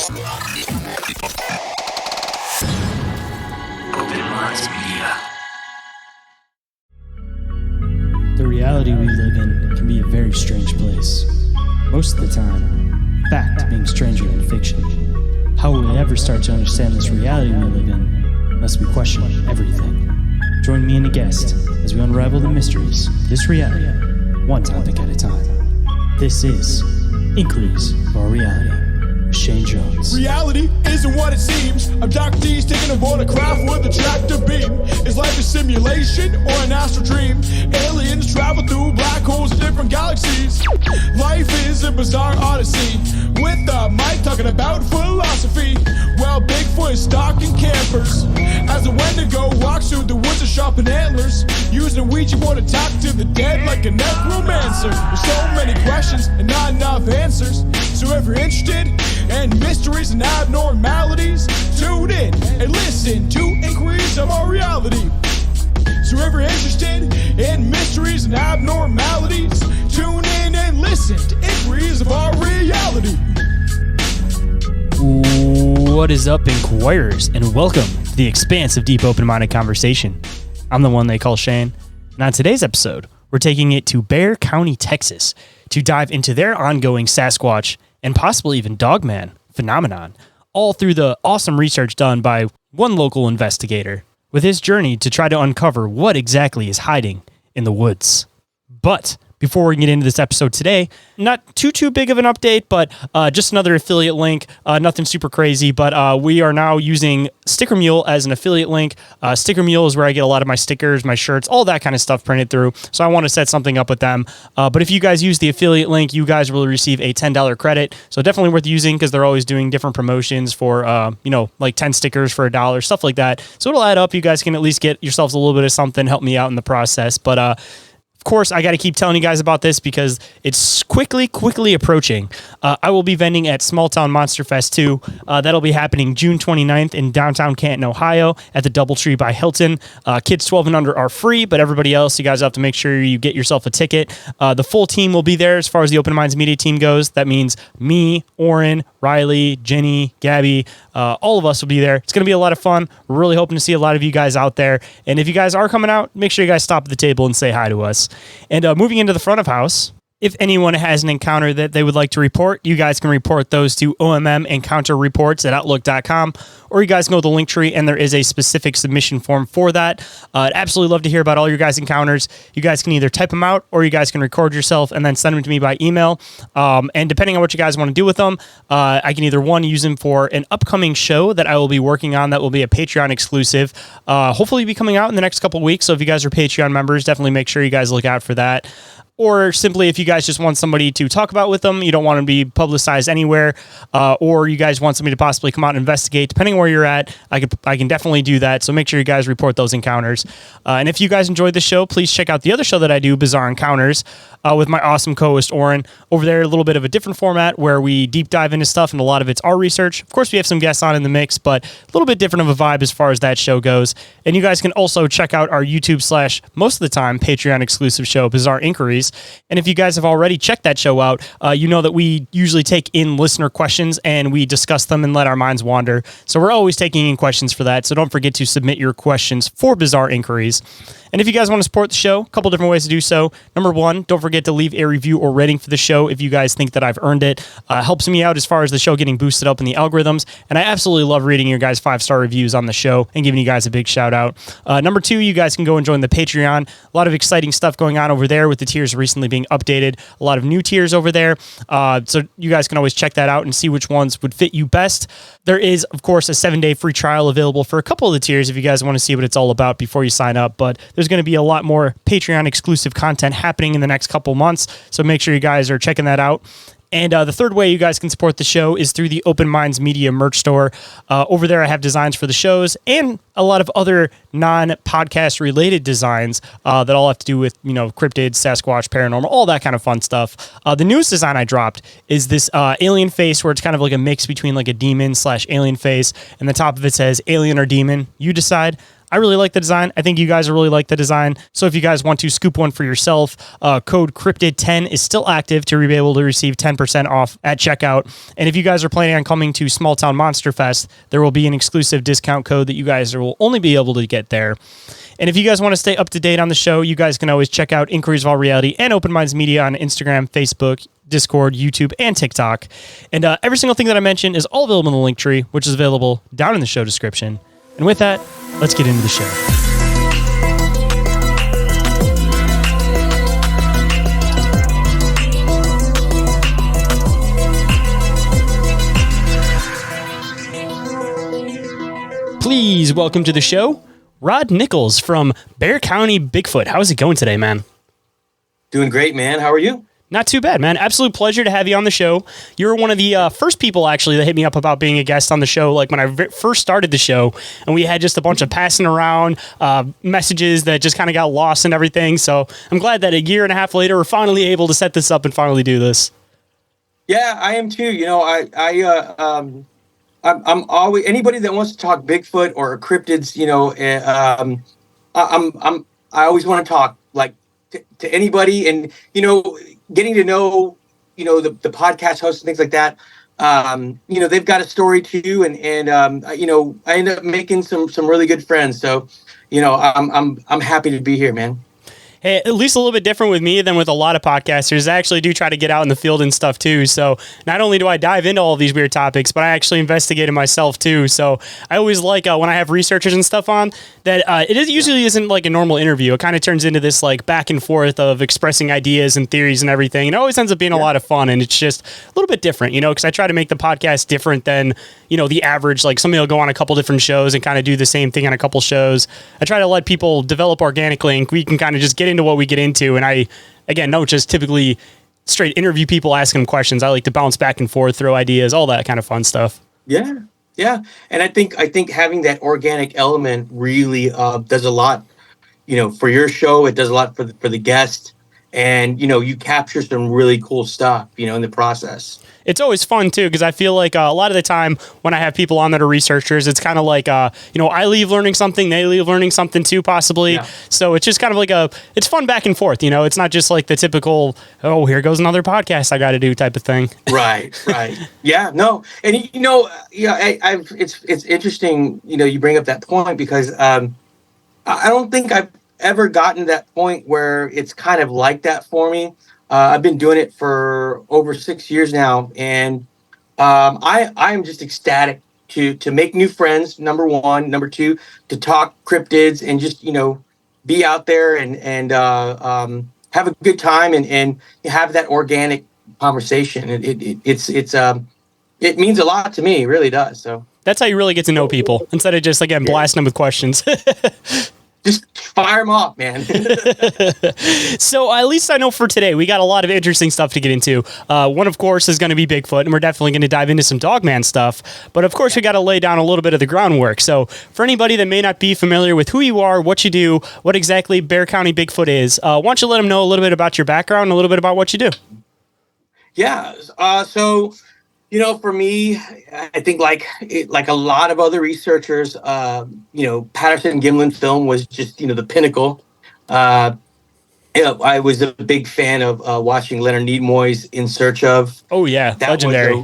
The reality we live in can be a very strange place. Most of the time, fact being stranger than fiction. How will we ever start to understand this reality we live in unless we question everything? Join me and a guest as we unravel the mysteries of this reality, one topic at a time. This is Inquiries of Our Reality with Shayn Jones. Reality isn't what it seems. Abductees taking aboard a craft with a tractor beam. Is life a simulation or an astral dream? Aliens travel through black holes in different galaxies. Life is a bizarre odyssey with a mic talking about philosophy. Well, Bigfoot is stalking campers as a Wendigo walks through the woods of sharpened antlers, using a Ouija board to talk to the dead like a necromancer. There's so many questions and not enough answers. So if you're interested in mysteries and abnormalities, tune in and listen to Inquiries of Our Reality. So if you're interested in mysteries and abnormalities, tune in and listen to Inquiries of Our Reality. What is up, Inquirers, and welcome to the expanse of deep, open-minded conversation. I'm the one they call Shane, and on today's episode, we're taking it to Bexar County, Texas, to dive into their ongoing Sasquatch and possibly even Dogman phenomenon, all through the awesome research done by one local investigator with his journey to try to uncover what exactly is hiding in the woods. But before we get into this episode today, not too big of an update, but just another affiliate link. Nothing super crazy, but we are now using Sticker Mule as an affiliate link. Sticker Mule is where I get a lot of my stickers, my shirts, all that kind of stuff printed through. So I want to set something up with them. But if you guys use the affiliate link, you guys will receive a $10 credit. So definitely worth using because they're always doing different promotions for, like 10 stickers for $1, stuff like that. So it'll add up. You guys can at least get yourselves a little bit of something, help me out in the process. But of course, I got to keep telling you guys about this because it's quickly approaching. I will be vending at Small Town Monster Fest 2. That'll be happening June 29th in downtown Canton, Ohio at the Doubletree by Hilton. Kids 12 and under are free, but everybody else, you guys have to make sure you get yourself a ticket. The full team will be there as far as the Open Minds Media team goes. That means me, Orin, Riley, Jenny, Gabby, all of us will be there. It's going to be a lot of fun. We're really hoping to see a lot of you guys out there. And if you guys are coming out, make sure you guys stop at the table and say hi to us. And moving into the front of house, if anyone has an encounter that they would like to report, you guys can report those to ommencounterreports at outlook.com, or you guys can go to the link tree and there is a specific submission form for that. I'd absolutely love to hear about all your guys' encounters. You guys can either type them out or you guys can record yourself and then send them to me by email. And depending on what you guys want to do with them, I can either use them for an upcoming show that I will be working on that will be a Patreon exclusive. Hopefully be coming out in the next couple of weeks. So if you guys are Patreon members, definitely make sure you guys look out for that. Or simply if you guys just want somebody to talk about with them, you don't want to be publicized anywhere, or you guys want somebody to possibly come out and investigate, depending on where you're at, I can definitely do that. So make sure you guys report those encounters. And if you guys enjoyed the show, please check out the other show that I do, Bizarre Encounters, with my awesome co-host Orin. Over there, a little bit of a different format where we deep dive into stuff, and a lot of it's our research. Of course, we have some guests on in the mix, but a little bit different of a vibe as far as that show goes. And you guys can also check out our YouTube / most of the time Patreon exclusive show, Bizarre Inquiries. And if you guys have already checked that show out, you know that we usually take in listener questions and we discuss them and let our minds wander. So we're always taking in questions for that. So don't forget to submit your questions for Bizarre Inquiries. And if you guys want to support the show, a couple different ways to do so. Number one, don't forget to leave a review or rating for the show if you guys think that I've earned it. Helps me out as far as the show getting boosted up in the algorithms. And I absolutely love reading your guys' 5-star reviews on the show and giving you guys a big shout out. Number two, you guys can go and join the Patreon. A lot of exciting stuff going on over there with the tiers recently being updated. A lot of new tiers over there. So you guys can always check that out and see which ones would fit you best. There is, of course, a 7-day free trial available for a couple of the tiers if you guys want to see what it's all about before you sign up. But there's going to be a lot more Patreon exclusive content happening in the next couple months. So make sure you guys are checking that out. And the third way you guys can support the show is through the Open Minds Media merch store. Over there, I have designs for the shows and a lot of other non-podcast related designs that all have to do with, cryptids, Sasquatch, paranormal, all that kind of fun stuff. The newest design I dropped is this alien face where it's kind of like a mix between like a demon / alien face. And the top of it says alien or demon, you decide. I really like the design. I think you guys really like the design. So if you guys want to scoop one for yourself, code Cryptid10 is still active to be able to receive 10% off at checkout. And if you guys are planning on coming to Small Town Monster Fest, there will be an exclusive discount code that you guys will only be able to get there. And if you guys want to stay up to date on the show, you guys can always check out Inquiries of All Reality and Open Minds Media on Instagram, Facebook, Discord, YouTube, and TikTok. And every single thing that I mentioned is all available in the link tree, which is available down in the show description. And with that, let's get into the show. Please welcome to the show, Rod Nichols from Bexar County Bigfoot. How's it going today, man? Doing great, man. How are you? Not too bad, man. Absolute pleasure to have you on the show. You're one of the first people, actually, that hit me up about being a guest on the show, like when I first started the show, and we had just a bunch of passing around messages that just kind of got lost and everything. So I'm glad that a year and a half later, we're finally able to set this up and finally do this. Yeah, I am too. You know, I'm always, anybody that wants to talk Bigfoot or cryptids, you know, I always want to talk like to anybody, and you know, getting to know, you know, the podcast hosts and things like that. You know, they've got a story too, and you know, I end up making some really good friends. So, you know, I'm happy to be here, man. Hey, at least a little bit different with me than with a lot of podcasters. I actually do try to get out in the field and stuff too. So not only do I dive into all of these weird topics, but I actually investigate it myself too. So I always like when I have researchers and stuff on that usually isn't like a normal interview. It kind of turns into this like back and forth of expressing ideas and theories and everything. And it always ends up being a lot of fun. And it's just a little bit different, you know, because I try to make the podcast different than, you know, the average. Like somebody will go on a couple different shows and kind of do the same thing on a couple shows. I try to let people develop organically, and we can kind of just get into what we get into. And I, again, don't just typically straight interview people, ask them questions. I like to bounce back and forth, throw ideas, all that kind of fun stuff. Yeah. Yeah. And I think having that organic element really does a lot, you know, for your show. It does a lot for the guest, and, you know, you capture some really cool stuff, you know, in the process. It's always fun too, because I feel like a lot of the time when I have people on that are researchers, it's kind of like, you know, I leave learning something, they leave learning something too, possibly. Yeah. So it's just kind of like it's fun back and forth, you know. It's not just like the typical, oh, here goes another podcast I got to do type of thing. Right. Yeah, no. And, you know, it's interesting, you know, you bring up that point, because I don't think I've ever gotten to that point where it's kind of like that for me. I've been doing it for over 6 years now, and I'm just ecstatic to make new friends. Number one, number two, to talk cryptids and just, you know, be out there and have a good time and have that organic conversation. It means a lot to me. It really does. So that's how you really get to know people, instead of just again blasting them with questions. Just fire them off, man. So at least I know for today, we got a lot of interesting stuff to get into. One, of course, is going to be Bigfoot, and we're definitely going to dive into some Dogman stuff. But of course, we got to lay down a little bit of the groundwork. So for anybody that may not be familiar with who you are, what you do, what exactly Bexar County Bigfoot is, why don't you let them know a little bit about your background and a little bit about what you do? Yeah. So, you know, for me, I think like a lot of other researchers, you know, Patterson-Gimlin film was just, you know, the pinnacle. You know, I was a big fan of watching Leonard Nimoy's In Search Of. Oh yeah, legendary.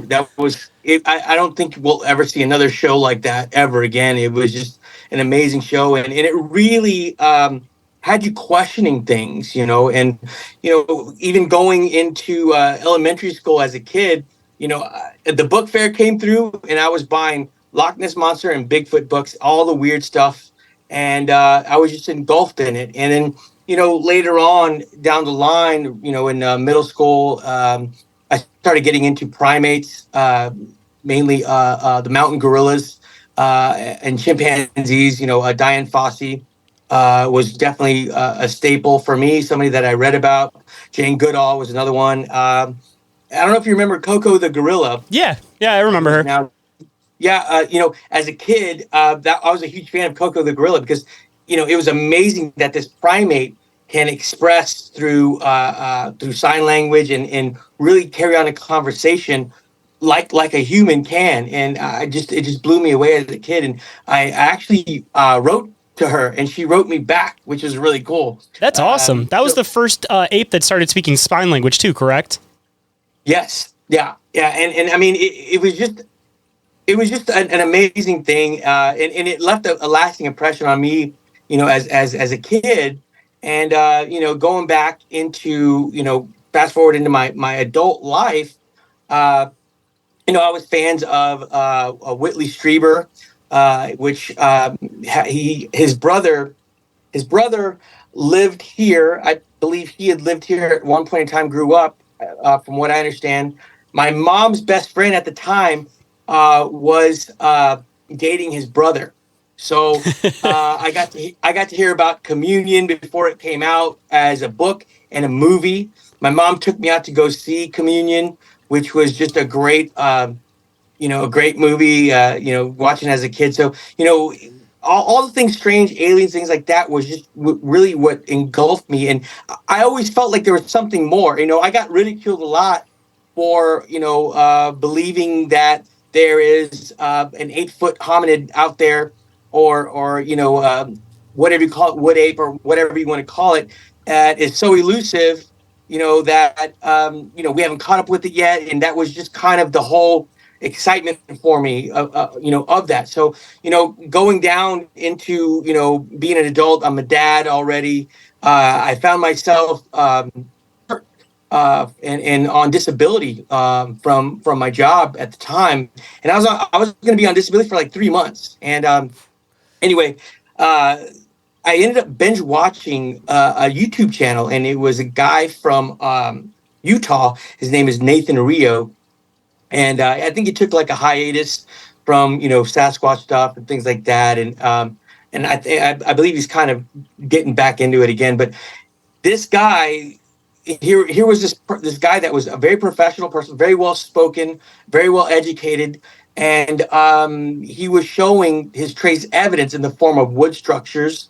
I don't think we'll ever see another show like that ever again. It was just an amazing show, and it really had you questioning things, you know, and, you know, even going into elementary school as a kid. You know, the book fair came through, and I was buying Loch Ness Monster and Bigfoot books, all the weird stuff. And I was just engulfed in it. And then, you know, later on down the line, you know, in middle school, I started getting into primates, mainly the mountain gorillas and chimpanzees. You know, Diane Fossey was definitely a staple for me, somebody that I read about. Jane Goodall was another one. I don't know if you remember Coco the gorilla. Yeah, I remember her. Now, you know, as a kid, I was a huge fan of Coco the gorilla, because, you know, it was amazing that this primate can express through sign language and really carry on a conversation like a human can. And it just blew me away as a kid. And I actually wrote to her, and she wrote me back, which was really cool. That's awesome. That was the first ape that started speaking sign language too, correct? Yes. Yeah. And I mean, it was just an amazing thing, and it left a lasting impression on me, as a kid, and going back into fast forward into my adult life. I was fans of Whitley Strieber, which his brother lived here. I believe he had lived here at one point in time, grew up, from what I understand. My mom's best friend at the time was dating his brother. So I got to hear about Communion before it came out as a book and a movie. My mom took me out to go see Communion, which was just a great a great movie, watching as a kid. So, all the things strange, aliens, things like that was just really what engulfed me. And I always felt like there was something more. I got ridiculed a lot for, believing that there is an 8-foot hominid out there, or whatever you call it, wood ape, or whatever you want to call it, is so elusive, that, we haven't caught up with it yet. And that was just kind of the whole excitement for me of that. So, going down into, being an adult, I'm a dad already. I found myself and on disability from my job at the time, and I was going to be on disability for like 3 months. And anyway, I ended up binge watching a YouTube channel, and it was a guy from Utah. His name is Nathan Rio. And I think he took like a hiatus from, Sasquatch stuff and things like that. And I believe he's kind of getting back into it again. But this guy, here was this guy that was a very professional person, very well spoken, very well educated. And he was showing his trace evidence in the form of wood structures,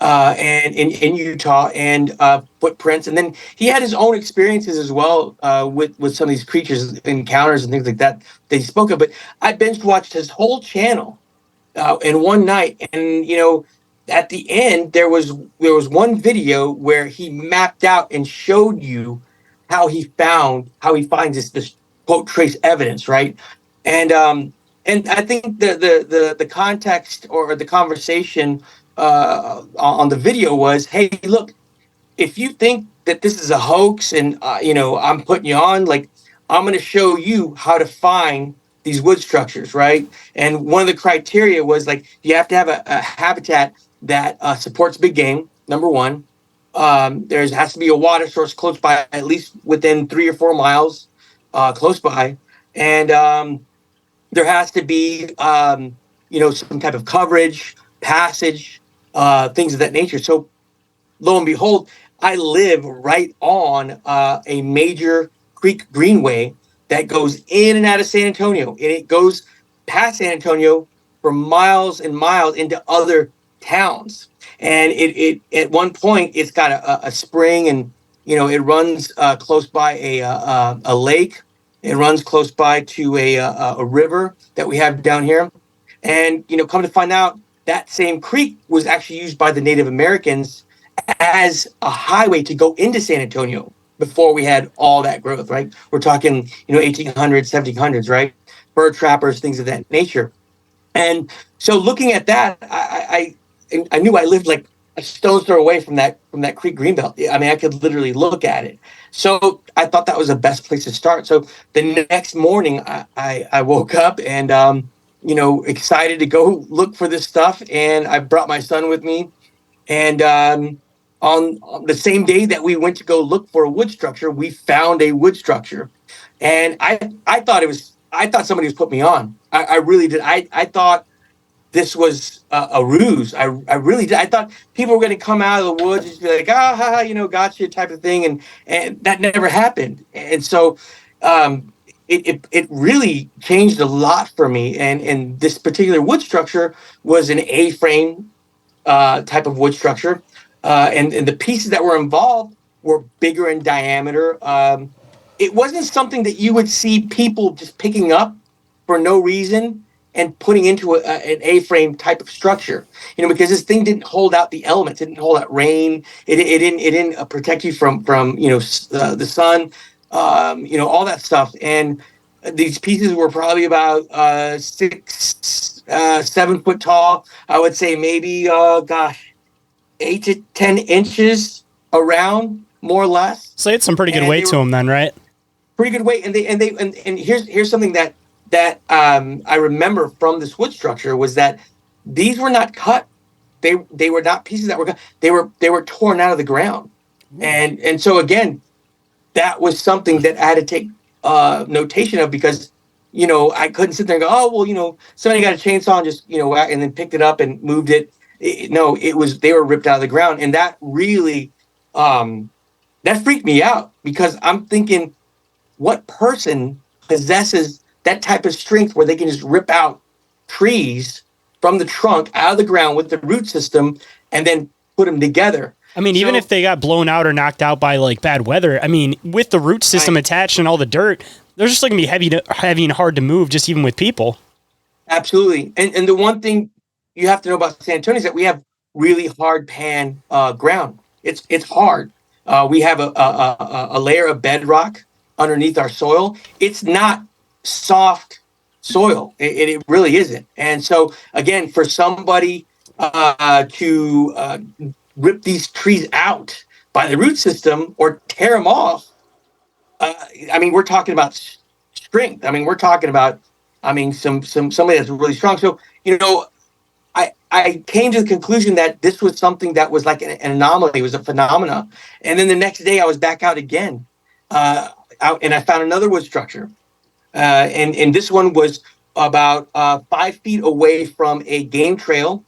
and in Utah, and footprints. And then he had his own experiences as well with some of these creatures, encounters and things like that he spoke of. But I binge watched his whole channel in one night. And, at the end, there was one video where he mapped out and showed you how he finds this quote trace evidence, right? And I think the context or the conversation on the video was, hey, look, if you think that this is a hoax and I'm putting you on, like, I'm going to show you how to find these wood structures, right? And one of the criteria was, like, you have to have a habitat that supports big game, number one. There has to be a water source close by, at least within 3 or 4 miles close by. And there has to be some type of coverage, passage, things of that nature. So lo and behold, I live right on a major creek greenway that goes in and out of San Antonio, and it goes past San Antonio for miles and miles into other towns. And it at one point, it's got a spring, and it runs close by a lake. It runs close by to a river that we have down here. And come to find out, that same creek was actually used by the Native Americans as a highway to go into San Antonio before we had all that growth, right? We're talking, 1800s, 1700s, right? Bird trappers, things of that nature. And so looking at that, I knew I lived like a stone's throw away from that creek greenbelt. I mean, I could literally look at it. So I thought that was the best place to start. So the next morning, I woke up and, excited to go look for this stuff. And I brought my son with me. And on the same day that we went to go look for a wood structure, we found a wood structure. And I thought somebody was putting me on. I really did. I thought this was a ruse. I really did. I thought people were going to come out of the woods and just be like, gotcha type of thing. And that never happened. And so it really changed a lot for me. And this particular wood structure was an A-frame type of wood structure. And the pieces that were involved were bigger in diameter. It wasn't something that you would see people just picking up for no reason and putting into an A-frame type of structure, because this thing didn't hold out the elements, it didn't hold out rain, it didn't protect you from the sun, all that stuff. And these pieces were probably about 7 foot tall. I would say maybe 8 to 10 inches around, more or less. So it's some pretty good weight to them then, right? Pretty good weight. And here's something that I remember from this wood structure was that these were not cut. They were not pieces that were cut. They were torn out of the ground. And so again, that was something that I had to take notation of, because I couldn't sit there and go, oh well, somebody got a chainsaw and just and then picked it up and moved it. No, they were ripped out of the ground, and that really that freaked me out, because I'm thinking, what person possesses that type of strength where they can just rip out trees from the trunk out of the ground with the root system and then put them together? I mean, even if they got blown out or knocked out by like bad weather, I mean, with the root system attached and all the dirt, they're just like gonna be heavy and hard to move, just even with people. Absolutely. And the one thing you have to know about San Antonio is that we have really hard pan ground. It's hard. We have a layer of bedrock underneath our soil. It's not soft soil. It really isn't. And so again, for somebody to rip these trees out by the root system or tear them off, I mean, we're talking about strength. I mean, we're talking about, somebody that's really strong. So, I came to the conclusion that this was something that was like an anomaly. It was a phenomena. And then the next day I was back out again, and I found another wood structure. And this one was about 5 feet away from a game trail,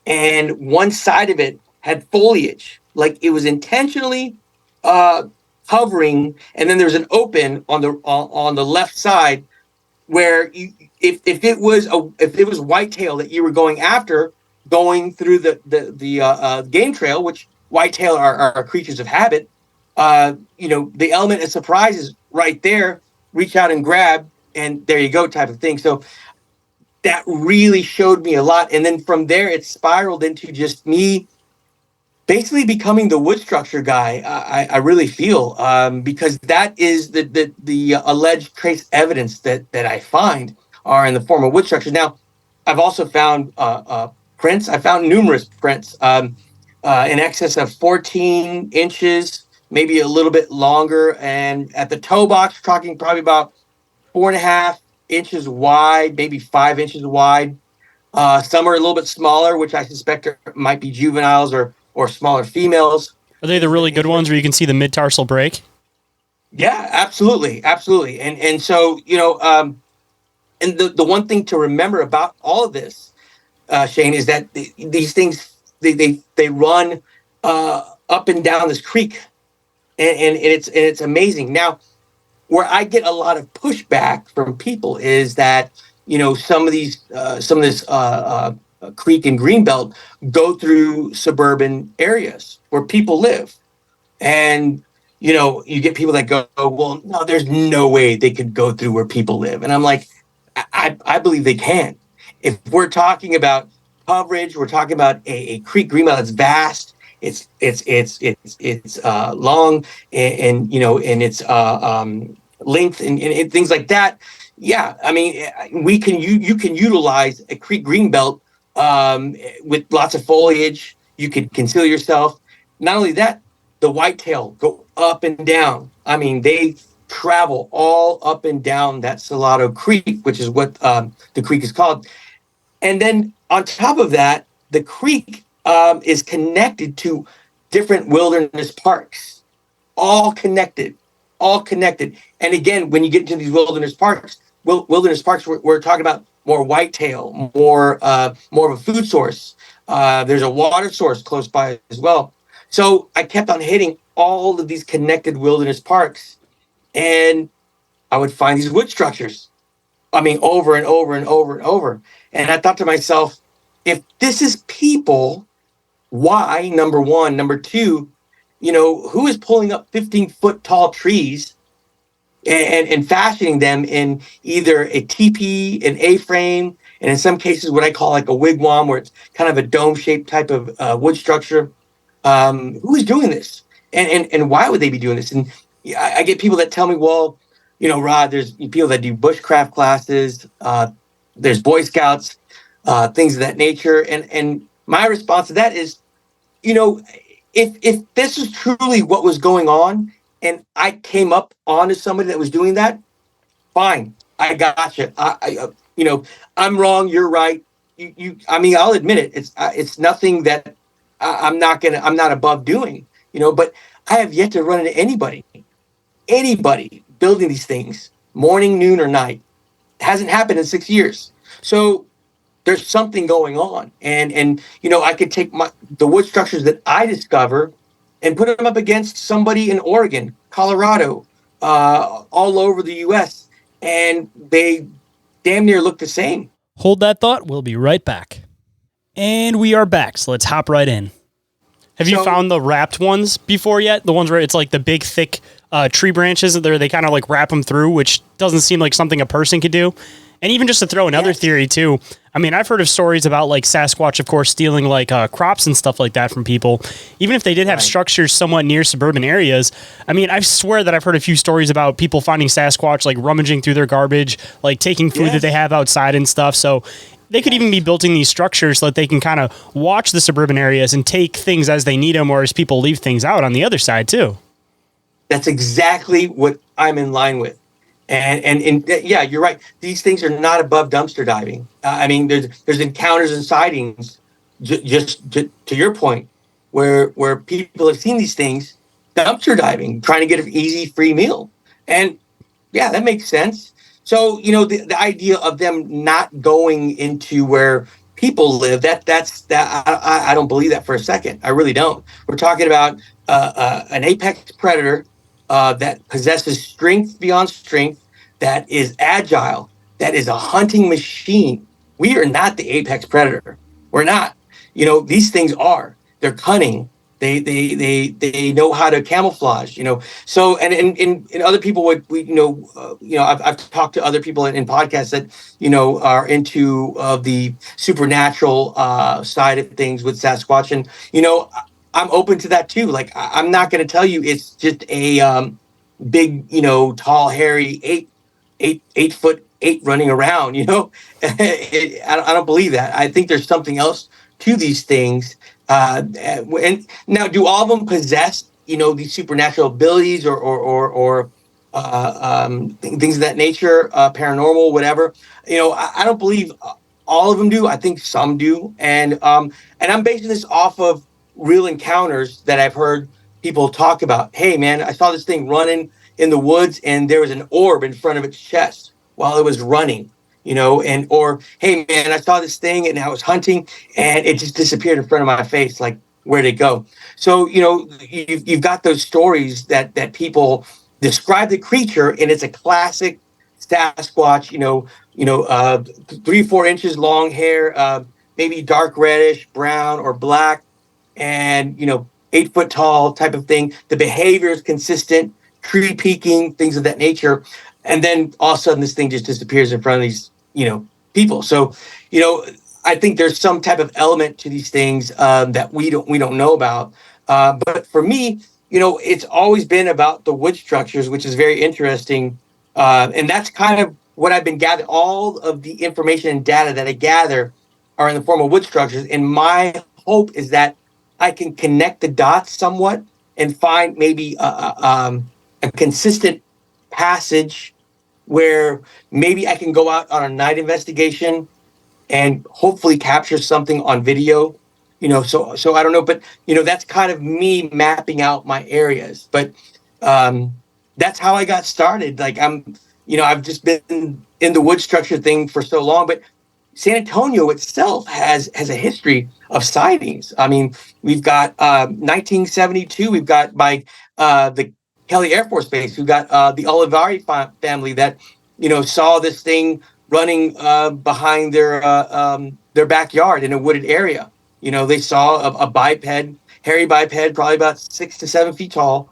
and one side of it had foliage, like it was intentionally hovering. And then there's an open on the left side where if it was whitetail that you were going after, going through the game trail, which whitetail are creatures of habit, the element of surprise is right there. Reach out and grab, and there you go, type of thing. So that really showed me a lot. And then from there, it spiraled into just me basically becoming the wood structure guy. I really feel, because that is the alleged trace evidence that I find are in the form of wood structure. Now, I've also found prints. I found numerous prints in excess of 14 inches, maybe a little bit longer. And at the toe box, talking probably about 4.5 inches wide, maybe 5 inches wide. Some are a little bit smaller, which I suspect might be juveniles or smaller females. Are they the really good ones where you can see the mid-tarsal break? Yeah, absolutely. And so, and the one thing to remember about all of this, Shayn, is that these things, they run up and down this creek, and it's amazing. Now, where I get a lot of pushback from people is that some of this creek and greenbelt go through suburban areas where people live, and you get people that go, well, no, there's no way they could go through where people live. And I'm like, I believe they can. If we're talking about coverage, we're talking about a creek greenbelt that's vast. It's long and its length and things like that. Yeah, I mean, you can utilize a creek greenbelt with lots of foliage. You could conceal yourself. Not only that, the whitetail go up and down. I mean, they travel all up and down that Salado Creek, which is what the creek is called. And then on top of that, the creek is connected to different wilderness parks, all connected. And again, when you get into these wilderness parks, we're talking about more whitetail, more of a food source. There's a water source close by as well. So I kept on hitting all of these connected wilderness parks, and I would find these wood structures. I mean, over and over and over and over. And I thought to myself, if this is people, why? Number one. Number two, who is pulling up 15-foot tall trees and fashioning them in either a teepee, an A-frame, and in some cases, what I call like a wigwam, where it's kind of a dome-shaped type of wood structure. Who is doing this, and why would they be doing this? And I get people that tell me, well, Rod, there's people that do bushcraft classes, there's Boy Scouts, things of that nature, and my response to that is, if this is truly what was going on, and I came up onto somebody that was doing that, fine, I gotcha. I'm wrong, you're right. I mean, I'll admit it. It's nothing that I'm not above doing, but I have yet to run into anybody building these things morning, noon, or night. It hasn't happened in 6 years. So there's something going on. And I could take the wood structures that I discover and put them up against somebody in Oregon, Colorado, all over the US, and they damn near look the same. Hold that thought. We'll be right back. And we are back, so let's hop right in. Have you found the wrapped ones before yet? The ones where it's like the big, thick tree branches that they kind of like wrap them through, which doesn't seem like something a person could do. And even just to throw another theory too, I mean, I've heard of stories about like Sasquatch, of course, stealing like crops and stuff like that from people. Even if they did have structures somewhat near suburban areas, I mean, I swear that I've heard a few stories about people finding Sasquatch like rummaging through their garbage, like taking food that they have outside and stuff. So they could even be building these structures so that they can kind of watch the suburban areas and take things as they need them, or as people leave things out on the other side too. That's exactly what I'm in line with. And yeah, you're right. These things are not above dumpster diving. I mean, there's encounters and sightings, just to your point, where people have seen these things dumpster diving, trying to get an easy free meal. And yeah, that makes sense. So, the idea of them not going into where people live, I don't believe that for a second. I really don't. We're talking about an apex predator that possesses strength beyond strength, that is agile, that is a hunting machine. We are not the apex predator. We're not. These things are. They're cunning. They know how to camouflage. So and other people would I've talked to other people in podcasts that are into the supernatural side of things with Sasquatch, and I'm open to that too. Like, I'm not going to tell you it's just a big, tall, hairy 8'8" running around. I don't believe that. I think there's something else to these things. And now, do all of them possess these supernatural abilities or things of that nature, paranormal, whatever? I don't believe all of them do. I think some do, and I'm basing this off of real encounters that I've heard people talk about. Hey, man, I saw this thing running in the woods, and there was an orb in front of its chest while it was running. Or, hey, man, I saw this thing and I was hunting and it just disappeared in front of my face. Like, where'd it go? So, you've got those stories that people describe the creature, and it's a classic Sasquatch, 3-4 inches long hair, maybe dark reddish, brown or black, and, 8 foot tall type of thing. The behavior is consistent, tree peeking, things of that nature. And then all of a sudden this thing just disappears in front of these, people. So, I think there's some type of element to these things that we don't know about. But for me, it's always been about the wood structures, which is very interesting. And that's kind of what I've been gathering. All of the information and data that I gather are in the form of wood structures. And my hope is that I can connect the dots somewhat and find maybe a consistent passage where maybe I can go out on a night investigation and hopefully capture something on video, so I don't know, but that's kind of me mapping out my areas. But that's how I got started. Like, I've just been in the wood structure thing for so long, but San Antonio itself has a history of sightings. I mean, we've got 1972, we've got by the Kelly Air Force Base, we've got the Olivari family that, saw this thing running behind their backyard in a wooded area. They saw a hairy biped, probably about 6 to 7 feet tall,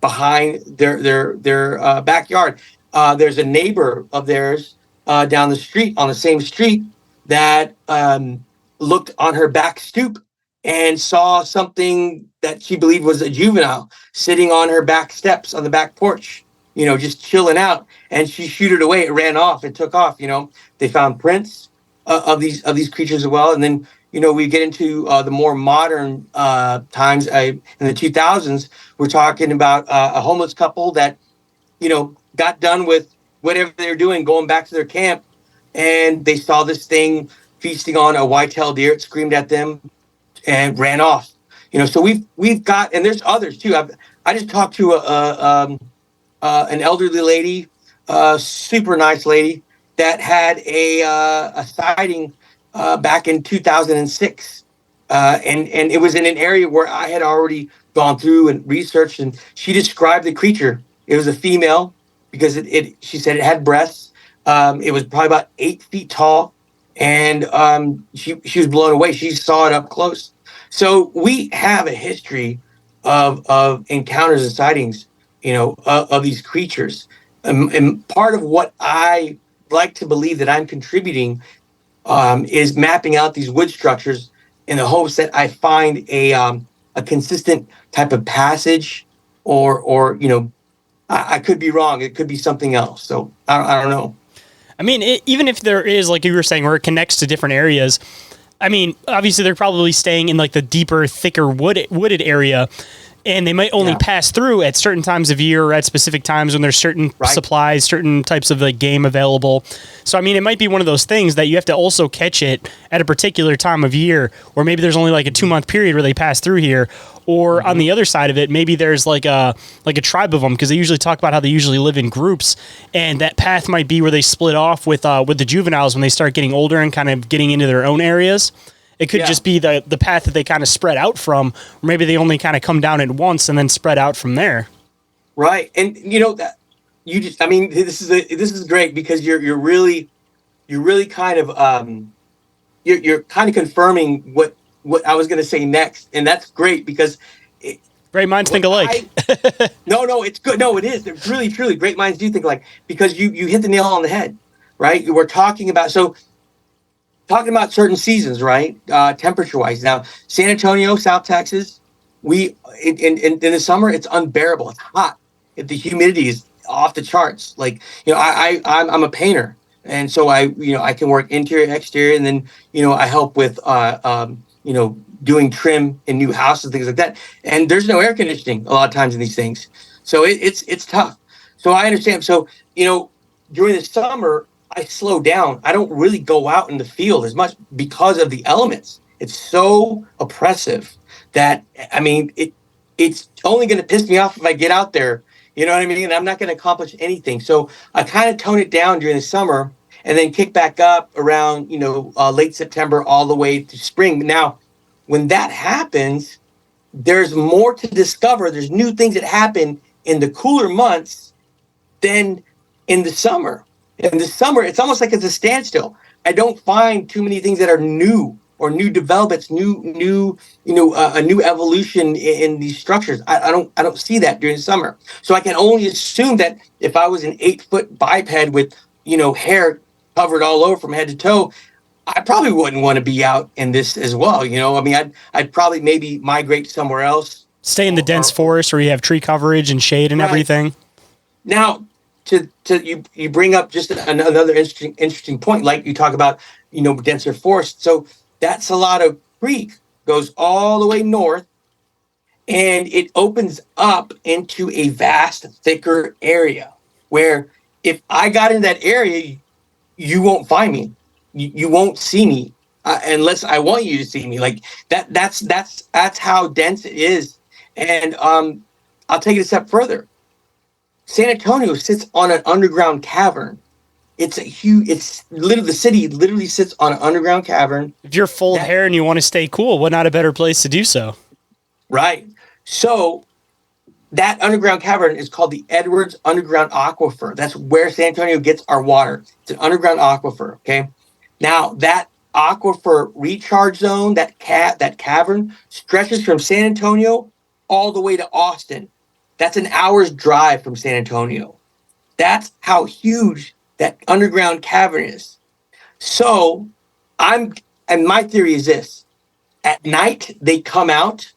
behind their backyard. There's a neighbor of theirs down the street on the same street that looked on her back stoop and saw something that she believed was a juvenile sitting on her back steps on the back porch, just chilling out. And she shooed it away. It ran off. It took off. They found prints of these creatures as well. And then we get into the more modern times in the 2000s. We're talking about a homeless couple that got done with whatever they were doing, going back to their camp, and they saw this thing feasting on a white-tailed deer. It screamed at them and ran off. So we've got, and there's others too. I just talked to an elderly lady, super nice lady that had a sighting back in 2006, and it was in an area where I had already gone through and researched, and she described the creature. It was a female because she said it had breasts. It was probably about 8 feet tall, and she was blown away. She saw it up close. So we have a history of encounters and sightings, of these creatures. And part of what I like to believe that I'm contributing is mapping out these wood structures in the hopes that I find a consistent type of passage, or I could be wrong. It could be something else. So I don't know. I mean, even if there is, like you were saying, where it connects to different areas, I mean, obviously they're probably staying in like the deeper, thicker wooded area, and they might only pass through at certain times of year or at specific times when there's certain supplies, certain types of like game available. So, I mean, it might be one of those things that you have to also catch it at a particular time of year, or maybe there's only like a 2-month period where they pass through here. Or on the other side of it, maybe there's like a tribe of them, because they usually talk about how they usually live in groups, and that path might be where they split off with the juveniles when they start getting older and kind of getting into their own areas. It could just be the path that they kind of spread out from, or maybe they only kind of come down at once and then spread out from there. Right, and that this is great, because you're really kind of you're kind of confirming what I was going to say next, and that's great, because great minds think alike. No, it's good. No, it is. It's really, truly, great minds do think alike, because you hit the nail on the head, right? We're talking about certain seasons, right? Temperature-wise. Now, San Antonio, South Texas, in the summer, it's unbearable. It's hot. The humidity is off the charts. Like, I'm a painter, and so I can work interior, exterior, and then I help with doing trim in new houses and things like that. And there's no air conditioning a lot of times in these things, so it's tough. So I understand. So during the summer, I slow down. I don't really go out in the field as much because of the elements. It's so oppressive that, I mean, it's only going to piss me off if I get out there. You know what I mean? And I'm not going to accomplish anything. So I kind of tone it down during the summer, and then kick back up around, late September all the way to spring. Now, when that happens, there's more to discover. There's new things that happen in the cooler months than in the summer. In the summer, it's almost like it's a standstill. I don't find too many things that are new or new developments, a new evolution in these structures. I don't see that during the summer. So I can only assume that if I was an 8-foot biped with, hair covered all over from head to toe, I probably wouldn't want to be out in this as well. I mean, I'd probably maybe migrate somewhere else. Stay in the dense forest where you have tree coverage and shade and everything. Now, you bring up just another interesting point, like you talk about, denser forest. So that Salado Creek goes all the way north, and it opens up into a vast, thicker area where if I got in that area, you won't find me. You won't see me unless I want you to see me. Like that's how dense it is. And I'll take it a step further. San Antonio sits on an underground cavern. The city literally sits on an underground cavern. If you're full of hair and you want to stay cool, what not a better place to do so? Right. So that underground cavern is called the Edwards Underground Aquifer. That's where San Antonio gets our water. It's an underground aquifer. Okay. Now that aquifer recharge zone, that cavern stretches from San Antonio all the way to Austin. That's an hour's drive from San Antonio. That's how huge that underground cavern is. So and my theory is this: at night they come out,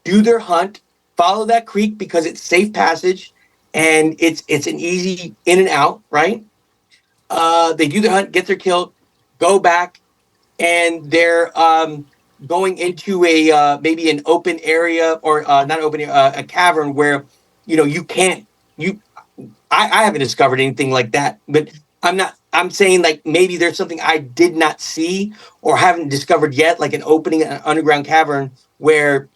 do their hunt, follow that creek because it's safe passage, and it's an easy in and out, right? They do their hunt, get their kill, go back, and they're going into a maybe an open area or not open a cavern where you can't I haven't discovered anything like that, but I'm saying like maybe there's something I did not see or haven't discovered yet, like an opening, an underground cavern where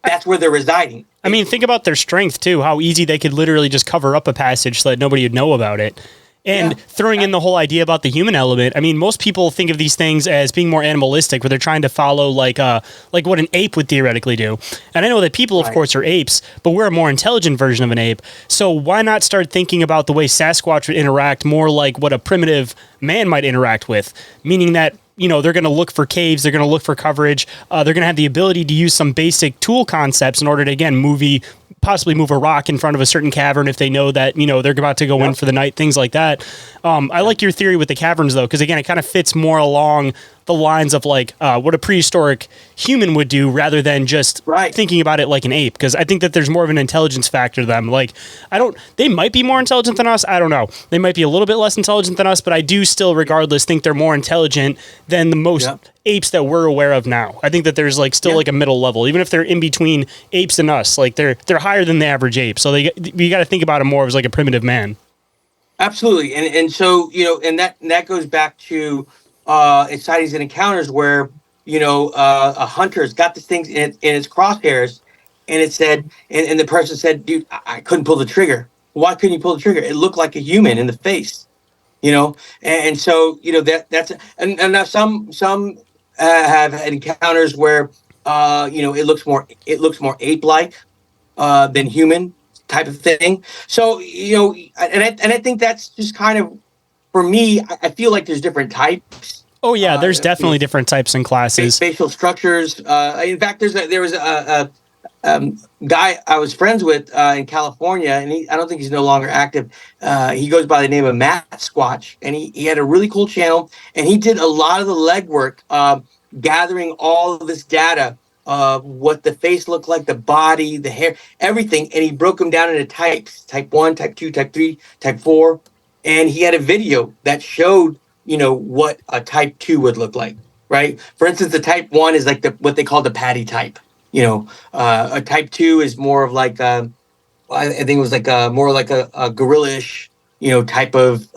that's where they're residing. I mean, think about their strength too, how easy they could literally just cover up a passage so that nobody would know about it. And throwing in the whole idea about the human element, I mean, most people think of these things as being more animalistic, where they're trying to follow like what an ape would theoretically do. And I know that people, of course, are apes, but we're a more intelligent version of an ape. So why not start thinking about the way Sasquatch would interact more like what a primitive man might interact with? Meaning that, they're going to look for caves, they're going to look for coverage, they're going to have the ability to use some basic tool concepts in order to, again, possibly move a rock in front of a certain cavern if they know that, they're about to go in for the night, things like that. I like your theory with the caverns, though, because, again, it kind of fits more along the lines of, like, what a prehistoric human would do rather than just thinking about it like an ape, because I think that there's more of an intelligence factor to them. Like, they might be more intelligent than us. I don't know. They might be a little bit less intelligent than us, but I do still, regardless, think they're more intelligent than the most apes that we're aware of now. I think that there's like still like a middle level, even if they're in between apes and us, like they're higher than the average ape. So we got to think about it more as like a primitive man. Absolutely. And so, and that goes back to sightings and encounters where, a hunter's got this thing in its crosshairs, and it said, and the person said, dude, I couldn't pull the trigger. Why couldn't you pull the trigger? It looked like a human in the face, and so, that's, and now some have had encounters where, it looks more ape-like than human type of thing. So, and I think that's just kind of, for me, I feel like there's different types. Oh yeah, there's definitely different types and classes. Facial structures. In fact, there was a guy I was friends with in California, and I don't think he's no longer active. He goes by the name of Matt Squatch, and he had a really cool channel, and he did a lot of the legwork, gathering all of this data of what the face looked like, the body, the hair, everything, and he broke them down into types: type 1, type 2, type 3, type 4, and he had a video that showed what a type 2 would look like, right? For instance, the type 1 is like what they call the patty type. A type 2 is more of like I think it was like more like a gorilla-ish, type of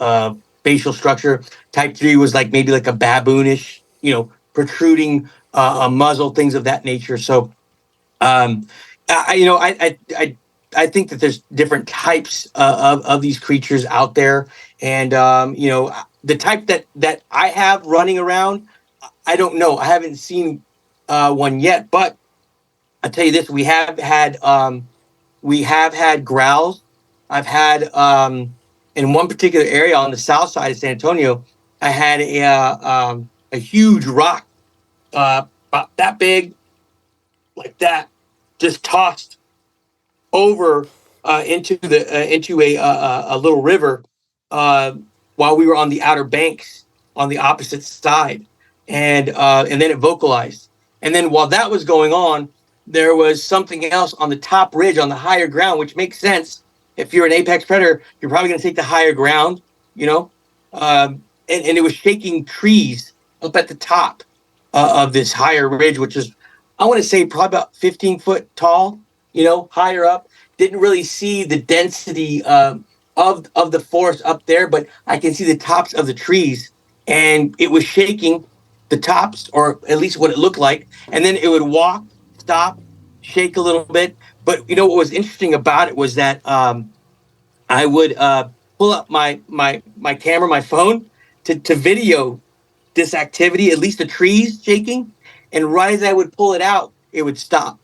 facial structure. Type 3 was like maybe like a baboonish, protruding a muzzle, things of that nature. So, I think that there's different types of these creatures out there, and the type that I have running around, I don't know. I haven't seen one yet, but I'll tell you this: we have had growls. I've had in one particular area on the south side of San Antonio, I had a huge rock about that big, like that, just tossed over into a little river while we were on the outer banks on the opposite side, and then it vocalized. And then while that was going on, there was something else on the top ridge on the higher ground, which makes sense. If you're an apex predator, you're probably going to take the higher ground, and it was shaking trees up at the top of this higher ridge, which is, I want to say, probably about 15 foot tall, higher up. Didn't really see the density of the forest up there, but I can see the tops of the trees, and it was shaking the tops, or at least what it looked like. And then it would walk, stop, shake a little bit. But what was interesting about it was that I would pull up my camera, my phone, to video this activity, at least the trees shaking. And right as I would pull it out, it would stop.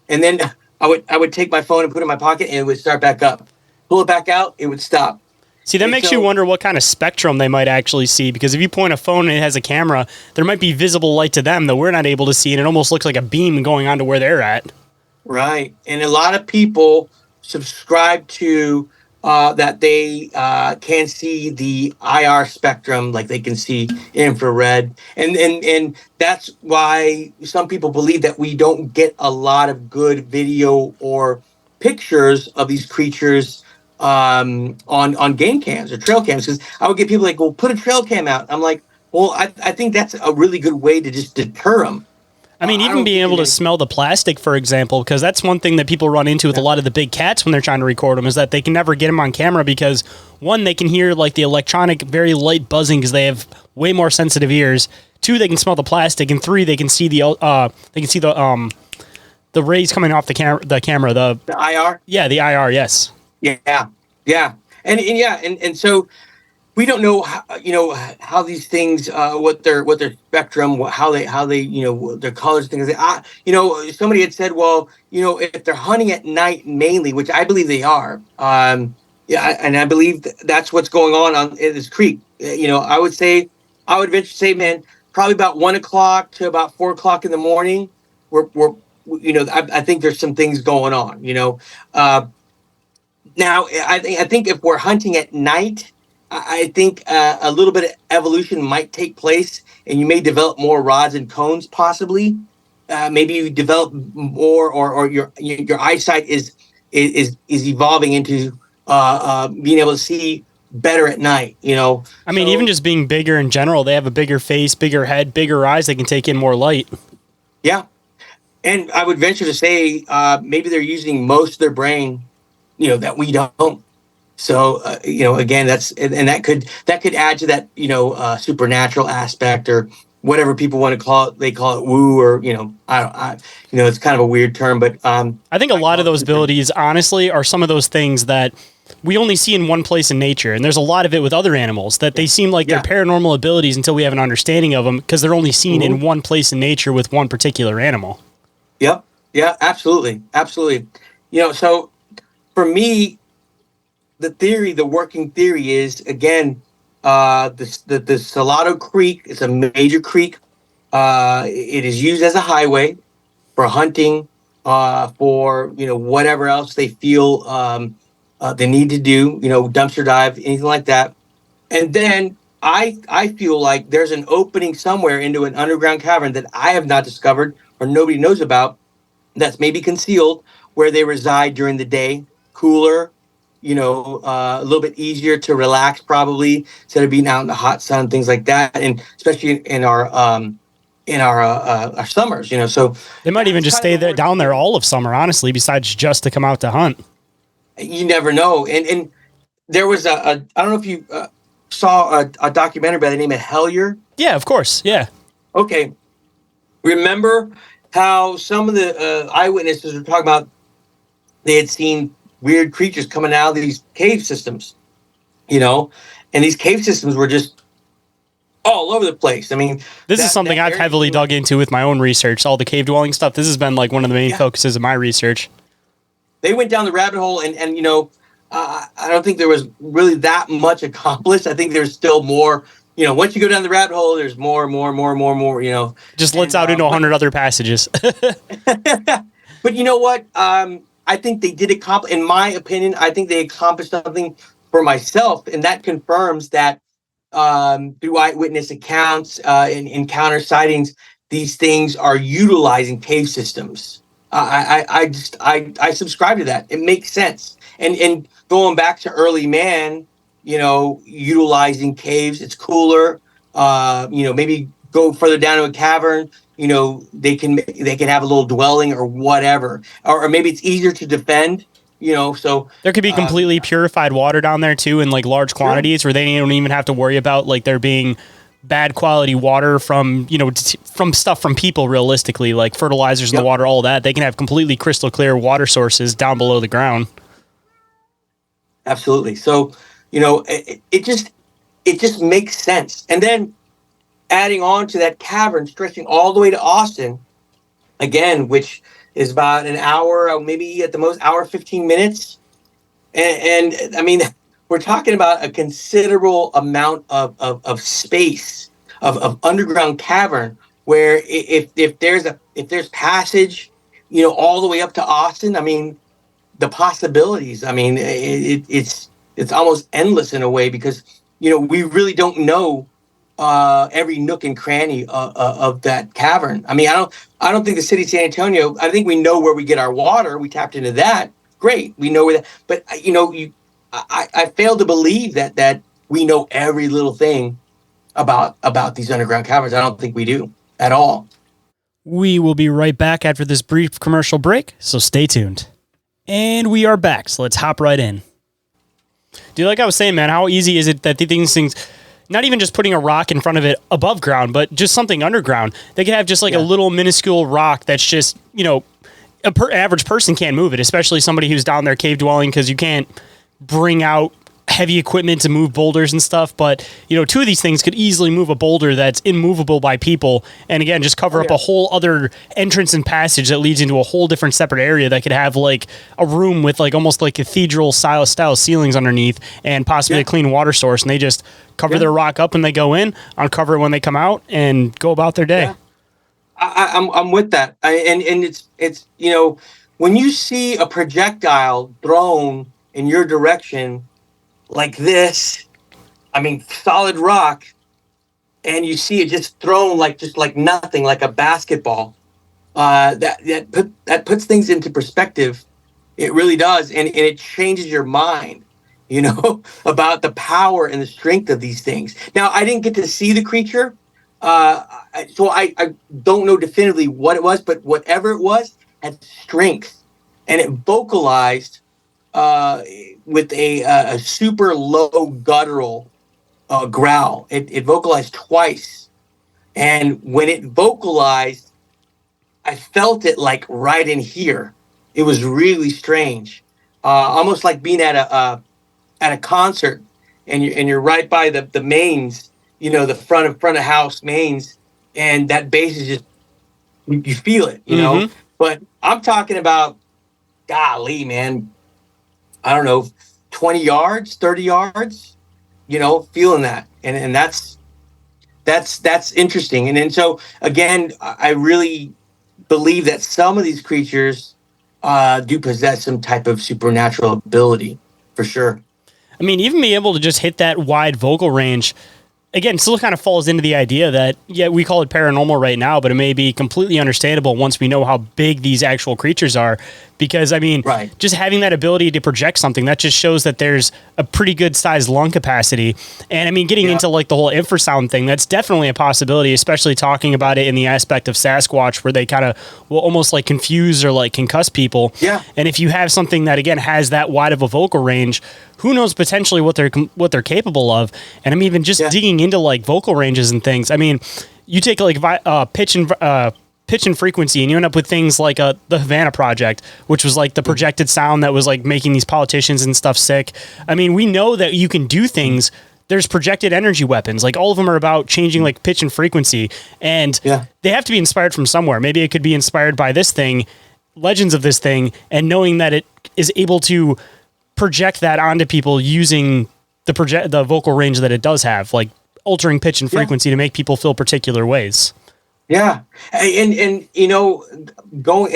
And then I would take my phone and put it in my pocket, and it would start back up. Pull it back out, it would stop. See, that makes you wonder what kind of spectrum they might actually see, because if you point a phone and it has a camera, there might be visible light to them that we're not able to see, and it almost looks like a beam going on to where they're at. Right. And a lot of people subscribe to that they can see the IR spectrum, like they can see infrared, and that's why some people believe that we don't get a lot of good video or pictures of these creatures on game cams or trail cams. Because I would get people like, "Well, put a trail cam out." I'm like, "Well, I think that's a really good way to just deter them." I mean, even being able to smell the plastic, for example, because that's one thing that people run into with a lot of the big cats when they're trying to record them, is that they can never get them on camera because, one, they can hear like the electronic, very light buzzing because they have way more sensitive ears. Two, they can smell the plastic, and three, they can see the rays coming off the camera. The IR. Yeah, the IR. Yes. Yeah, and so we don't know how these things what their spectrum, how they their colors, things like that. Somebody had said, well, if they're hunting at night mainly, which I believe they are, and I believe that's what's going on in this creek. I would venture to say, man, probably about 1 o'clock to about 4 o'clock in the morning, I think there's some things going on. Now I think if we're hunting at night, I think a little bit of evolution might take place, and you may develop more rods and cones. Possibly, maybe you develop more, or your eyesight is evolving into being able to see better at night. I mean, even just being bigger in general, they have a bigger face, bigger head, bigger eyes. They can take in more light. Yeah, and I would venture to say maybe they're using most of their brain, that we don't. So again, that could add to that supernatural aspect, or whatever people want to call it. They call it woo, or it's kind of a weird term, but I think a lot of those abilities, honestly, are some of those things that we only see in one place in nature, and there's a lot of it with other animals that they seem like they're paranormal abilities until we have an understanding of them, because they're only seen in one place in nature with one particular animal. Yep. Yeah, absolutely. So for me, the working theory is, again, the Salado Creek is a major creek. It is used as a highway for hunting, for whatever else they feel they need to do, dumpster dive, anything like that. And then I feel like there's an opening somewhere into an underground cavern that I have not discovered or nobody knows about, that's maybe concealed, where they reside during the day, cooler, a little bit easier to relax, probably, instead of being out in the hot sun, things like that, and especially in our summers, So they might even just stay down there all of summer, honestly, besides just to come out to hunt. You never know. And there was I don't know if you saw a documentary by the name of Hellier. Yeah, of course. Yeah. Okay. Remember how some of the eyewitnesses were talking about they had seen weird creatures coming out of these cave systems, and these cave systems were just all over the place. I mean, this is something I've heavily dug into with my own research, all the cave dwelling stuff. This has been like one of the main focuses of my research. They went down the rabbit hole, and I don't think there was really that much accomplished. I think there's still more. Once you go down the rabbit hole, there's more. Just lets out into 100 other passages. But you know what? I think they did accomplish, in my opinion, I think they accomplished something for myself, and that confirms that through eyewitness accounts and encounter sightings, these things are utilizing cave systems. I subscribe to that. It makes sense. And going back to early man, utilizing caves, it's cooler. Maybe go further down to a cavern. They can have a little dwelling or whatever, or maybe it's easier to defend. So there could be completely purified water down there too, in like large quantities, where they don't even have to worry about like there being bad quality water from from stuff from people. Realistically, like fertilizers in the water, all that, they can have completely crystal clear water sources down below the ground. Absolutely. So it just makes sense. And then adding on to that cavern, stretching all the way to Austin, again, which is about an hour, maybe at the most hour, 15 minutes. And I mean, we're talking about a considerable amount of space, of underground cavern, where if there's passage, all the way up to Austin, I mean, the possibilities, I mean, it's it's almost endless in a way, because we really don't know every nook and cranny of that cavern. I mean, I don't think the city of San Antonio. I think we know where we get our water. We tapped into that. Great, we know where that. But I fail to believe that we know every little thing about these underground caverns. I don't think we do at all. We will be right back after this brief commercial break, so stay tuned. And we are back, so let's hop right in. Dude, like I was saying, man, how easy is it that these things, not even just putting a rock in front of it above ground, but just something underground, they could have just like a little minuscule rock that's just, average person can't move it, especially somebody who's down there cave dwelling, because you can't bring out heavy equipment to move boulders and stuff. But, two of these things could easily move a boulder that's immovable by people. And again, just cover up a whole other entrance and passage that leads into a whole different separate area that could have like a room with like almost like cathedral style ceilings underneath and possibly a clean water source. And they just cover their rock up when they go in, uncover it when they come out, and go about their day. Yeah. I'm with that. And it's when you see a projectile thrown in your direction like this, I mean, solid rock, and you see it just thrown like nothing, like a basketball. That puts things into perspective. It really does, and it changes your mind, about the power and the strength of these things. Now, I didn't get to see the creature, so I don't know definitively what it was, but whatever it was had strength, and it vocalized with a super low guttural growl. It vocalized twice, and when it vocalized, I felt it like right in here. It was really strange, almost like being at a concert, and you're right by the mains, the front of house mains, and that bass is just, you feel it, know. But I'm talking about, golly, man, I don't know, 20 yards, 30 yards, feeling that. And that's interesting. And then, so again, I really believe that some of these creatures do possess some type of supernatural ability, for sure. I mean, even being able to just hit that wide vocal range, again, still kind of falls into the idea that, we call it paranormal right now, but it may be completely understandable once we know how big these actual creatures are. Because, I mean, just having that ability to project something, that just shows that there's a pretty good sized lung capacity. And, I mean, getting into like the whole infrasound thing, that's definitely a possibility, especially talking about it in the aspect of Sasquatch, where they kind of will almost like confuse or like concuss people. Yeah. And if you have something that, again, has that wide of a vocal range, who knows potentially what they're capable of. And I'm even just digging into like vocal ranges and things. I mean, you take like pitch and frequency, and you end up with things like the Havana Project, which was like the projected sound that was like making these politicians and stuff sick. I mean, we know that you can do things. There's projected energy weapons. Like, all of them are about changing like pitch and frequency, and they have to be inspired from somewhere. Maybe it could be inspired by this thing, legends of this thing, and knowing that it is able to project that onto people using the vocal range that it does have, like altering pitch and frequency to make people feel particular ways. Yeah. And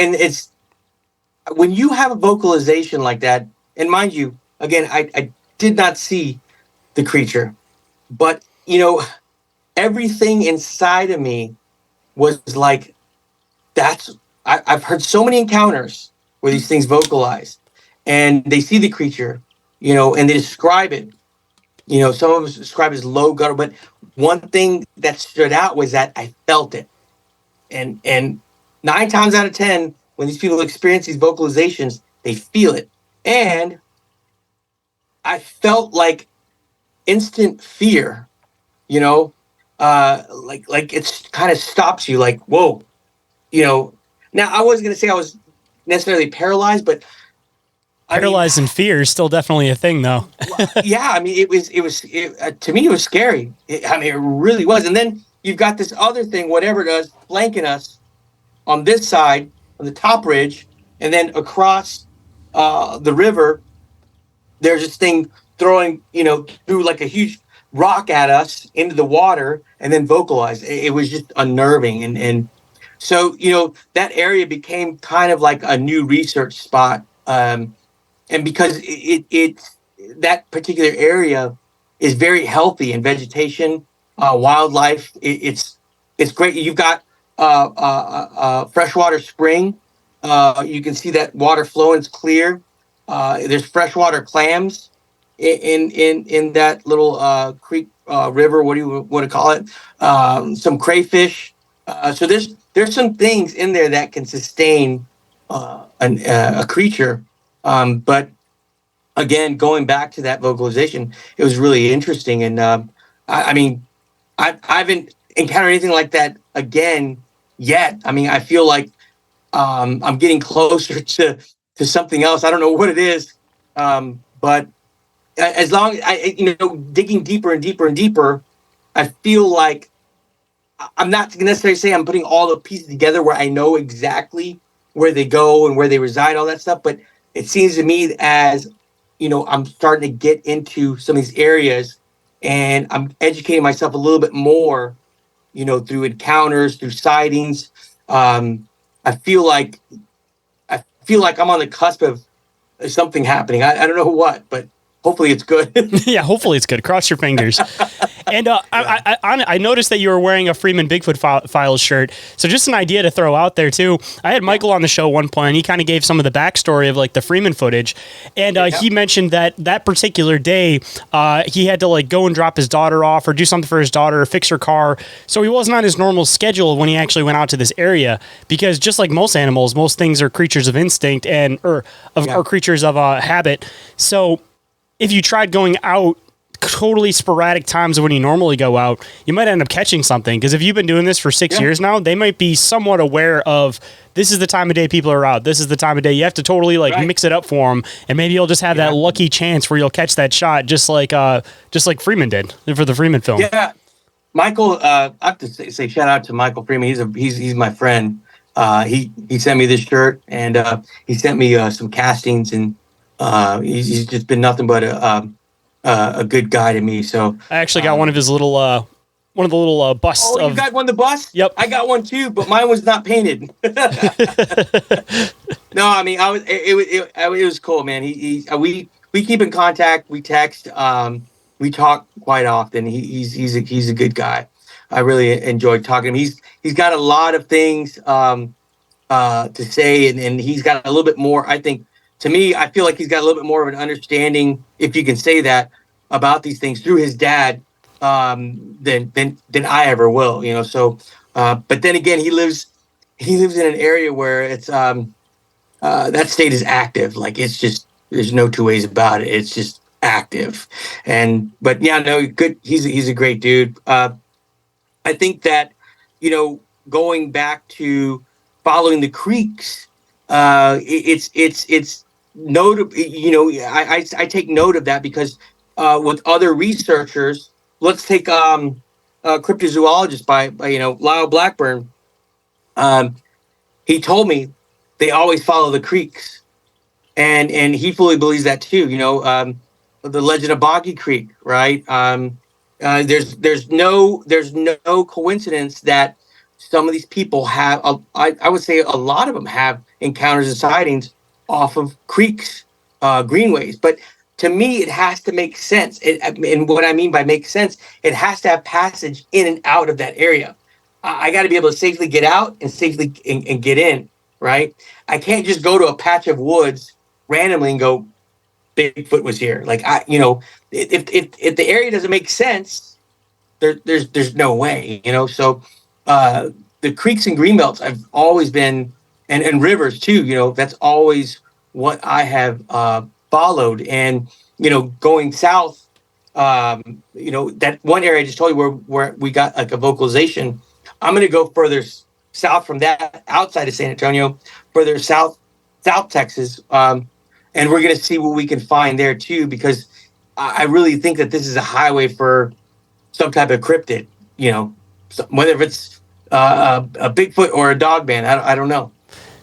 it's when you have a vocalization like that, and mind you, again, I did not see the creature, but everything inside of me was like, I've heard so many encounters where these things vocalize, and they see the creature, and they describe it. Some of us describe it as low gutter, but one thing that stood out was that I felt it. And 9 times out of 10, when these people experience these vocalizations, they feel it. And I felt like instant fear, like it's kind of stops you, like, whoa, Now, I wasn't going to say I was necessarily paralyzed, but paralyzed and fear is still definitely a thing, though. Yeah, I mean, it was to me, it was scary. It really was. And then you've got this other thing, whatever it is, flanking us on this side, on the top ridge, and then across the river, there's this thing throwing, through like a huge rock at us into the water, and then vocalize. It was just unnerving. And so, that area became kind of like a new research spot. And because that particular area is very healthy in vegetation, wildlife. It's great. You've got freshwater spring. You can see that water flowing. It's clear. There's freshwater clams in that little creek, river. What do you want to call it? Some crayfish. So there's some things in there that can sustain a creature. But again, going back to that vocalization, it was really interesting. And I mean, I haven't encountered anything like that again yet. I mean, I feel like I'm getting closer to something else. I don't know what it is, but as long as digging deeper and deeper and deeper, I feel like I'm not necessarily saying I'm putting all the pieces together where I know exactly where they go and where they reside, all that stuff. But it seems to me as, I'm starting to get into some of these areas and I'm educating myself a little bit more, through encounters, through sightings. I feel like I'm on the cusp of something happening. I don't know what, but hopefully it's good. Yeah, hopefully it's good. Cross your fingers. And I noticed that you were wearing a Freeman Bigfoot Files shirt. So just an idea to throw out there too. I had Michael on the show one point, and he kind of gave some of the backstory of like the Freeman footage. And he mentioned that particular day, he had to like go and drop his daughter off or do something for his daughter or fix her car. So he wasn't on his normal schedule when he actually went out to this area, because just like most animals, most things are creatures of instinct or creatures of habit. So if you tried going out totally sporadic times when you normally go out, you might end up catching something. Because if you've been doing this for 6 years now, they might be somewhat aware of this is the time of day people are out. This is the time of day. You have to totally mix it up for them, and maybe you'll just have that lucky chance where you'll catch that shot, just like Freeman did for the Freeman film. Yeah, Michael. I have to say shout out to Michael Freeman. He's my friend. He sent me this shirt, and he sent me some castings, and he's just been nothing but a good guy to me. So I actually got one of his little busts. Oh, you got one of the busts? Yep, I got one too, but mine was not painted. No, I mean, it was cool, man. We keep in contact. We text. We talk quite often. He's a good guy. I really enjoyed talking to him. He's got a lot of things to say, and he's got a little bit more, I think. To me, I feel like he's got a little bit more of an understanding, if you can say that, about these things through his dad than I ever will. So, but then again, he lives in an area where it's that state is active. Like, it's just, there's no two ways about it. It's just active. But yeah, no, good. He's a great dude. I think that going back to following the creeks, it's notable. I take note of that because with other researchers, let's take cryptozoologist by Lyle Blackburn. He told me they always follow the creeks, and he fully believes that too. The legend of Boggy Creek, right? There's no coincidence that some of these people have, I would say a lot of them have encounters and sightings off of creeks, greenways. But to me, it has to make sense. And what I mean by make sense, it has to have passage in and out of that area. I got to be able to safely get out and safely and get in, right? I can't just go to a patch of woods randomly and go, Bigfoot was here. Like, if the area doesn't make sense, there's no way, So the creeks and greenbelts I've always been, and rivers too, that's always what I have followed. And, going south, that one area I just told you where we got like a vocalization, I'm going to go further south from that, outside of San Antonio, further south Texas. And we're going to see what we can find there too, because I really think that this is a highway for some type of cryptid, whether it's a Bigfoot or a Dogman. I don't know.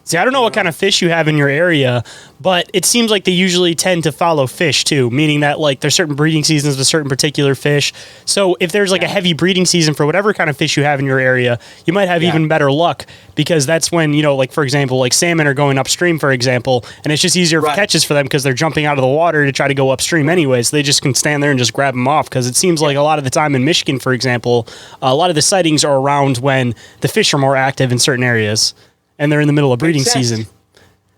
See, I don't know what kind of fish you have in your area, but it seems like they usually tend to follow fish too, meaning that like there's certain breeding seasons with certain particular fish. So if there's like a heavy breeding season for whatever kind of fish you have in your area, you might have even better luck because that's when, you know, like for example, like salmon are going upstream, for example, and it's just easier for catches for them because they're jumping out of the water to try to go upstream anyways. So they just can stand there and just grab them off because it seems like a lot of the time in Michigan, for example, a lot of the sightings are around when the fish are more active in certain areas. And they're in the middle of breeding season.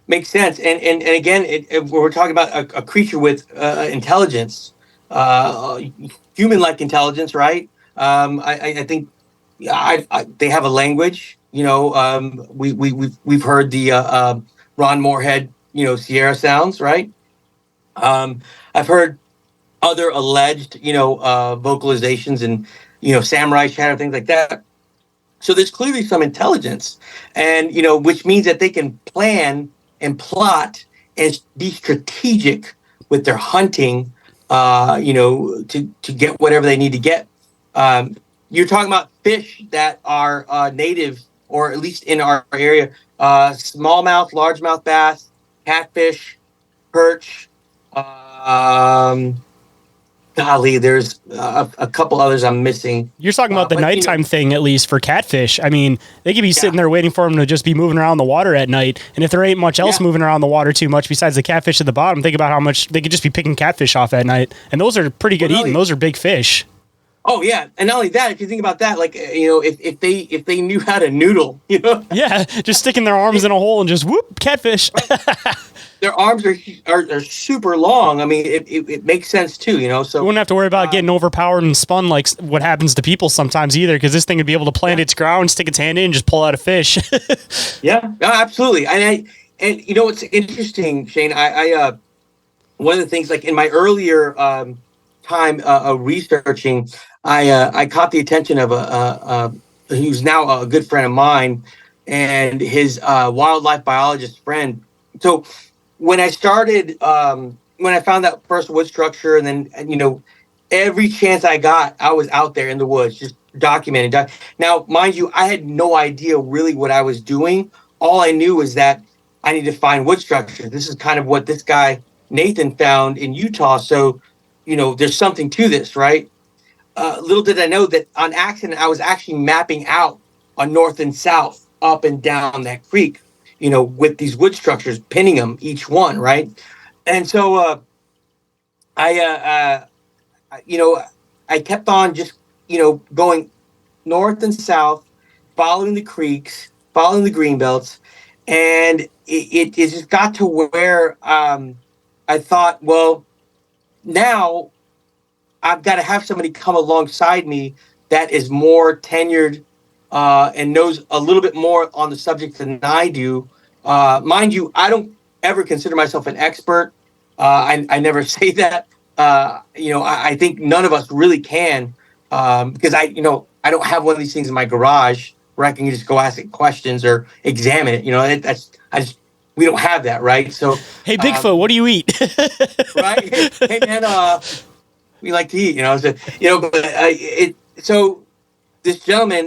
Makes sense. And again, we're talking about a creature with intelligence, human-like intelligence, right? I think they have a language. You know, we've heard the Ron Moorhead, you know, Sierra sounds, right? I've heard other alleged, you know, vocalizations and, you know, samurai chatter, things like that. So there's clearly some intelligence, and you know, which means that they can plan and plot and be strategic with their hunting. You know, to get whatever they need to get. You're talking about fish that are native, or at least in our area: smallmouth, largemouth bass, catfish, perch. Golly, there's a couple others I'm missing. You're talking about the nighttime thing, at least for catfish. I mean, they could be sitting there waiting for them to just be moving around the water at night. And if there ain't much else moving around the water too much besides the catfish at the bottom, think about how much they could just be picking catfish off at night. And those are pretty good eating. Those are big fish. Oh yeah, and not only that, if you think about that, like you know, if they knew how to noodle, you know, just sticking their arms in a hole and just whoop, catfish. Their arms are super long. I mean, it makes sense too, you know. So you wouldn't have to worry about getting overpowered and spun like what happens to people sometimes either, because this thing would be able to plant its ground, stick its hand in, and just pull out a fish. Yeah, absolutely. And you know what's interesting, Shane? I one of the things, like in my earlier time researching, I caught the attention of who's now a good friend of mine, and his wildlife biologist friend. So when I started, when I found that first wood structure, and then, you know, every chance I got, I was out there in the woods just documenting. Now, mind you, I had no idea really what I was doing. All I knew was that I need to find wood structures. This is kind of what this guy Nathan found in Utah. So, you know, there's something to this, right? Little did I know that on accident, I was actually mapping out on north and south, up and down that creek, you know, with these wood structures, pinning them each one, right? And so you know, I kept on just, you know, going north and south, following the creeks, following the green belts, and it just got to where I thought, well, now I've got to have somebody come alongside me that is more tenured and knows a little bit more on the subject than I do. Mind you, I don't ever consider myself an expert. I never say that. You know, I think none of us really can, because you know, I don't have one of these things in my garage where I can just go ask it questions or examine it. You know, we don't have that, right? So, hey, Bigfoot, what do you eat? Right? Hey, man, we like to eat. You know, so, you know, but so this gentleman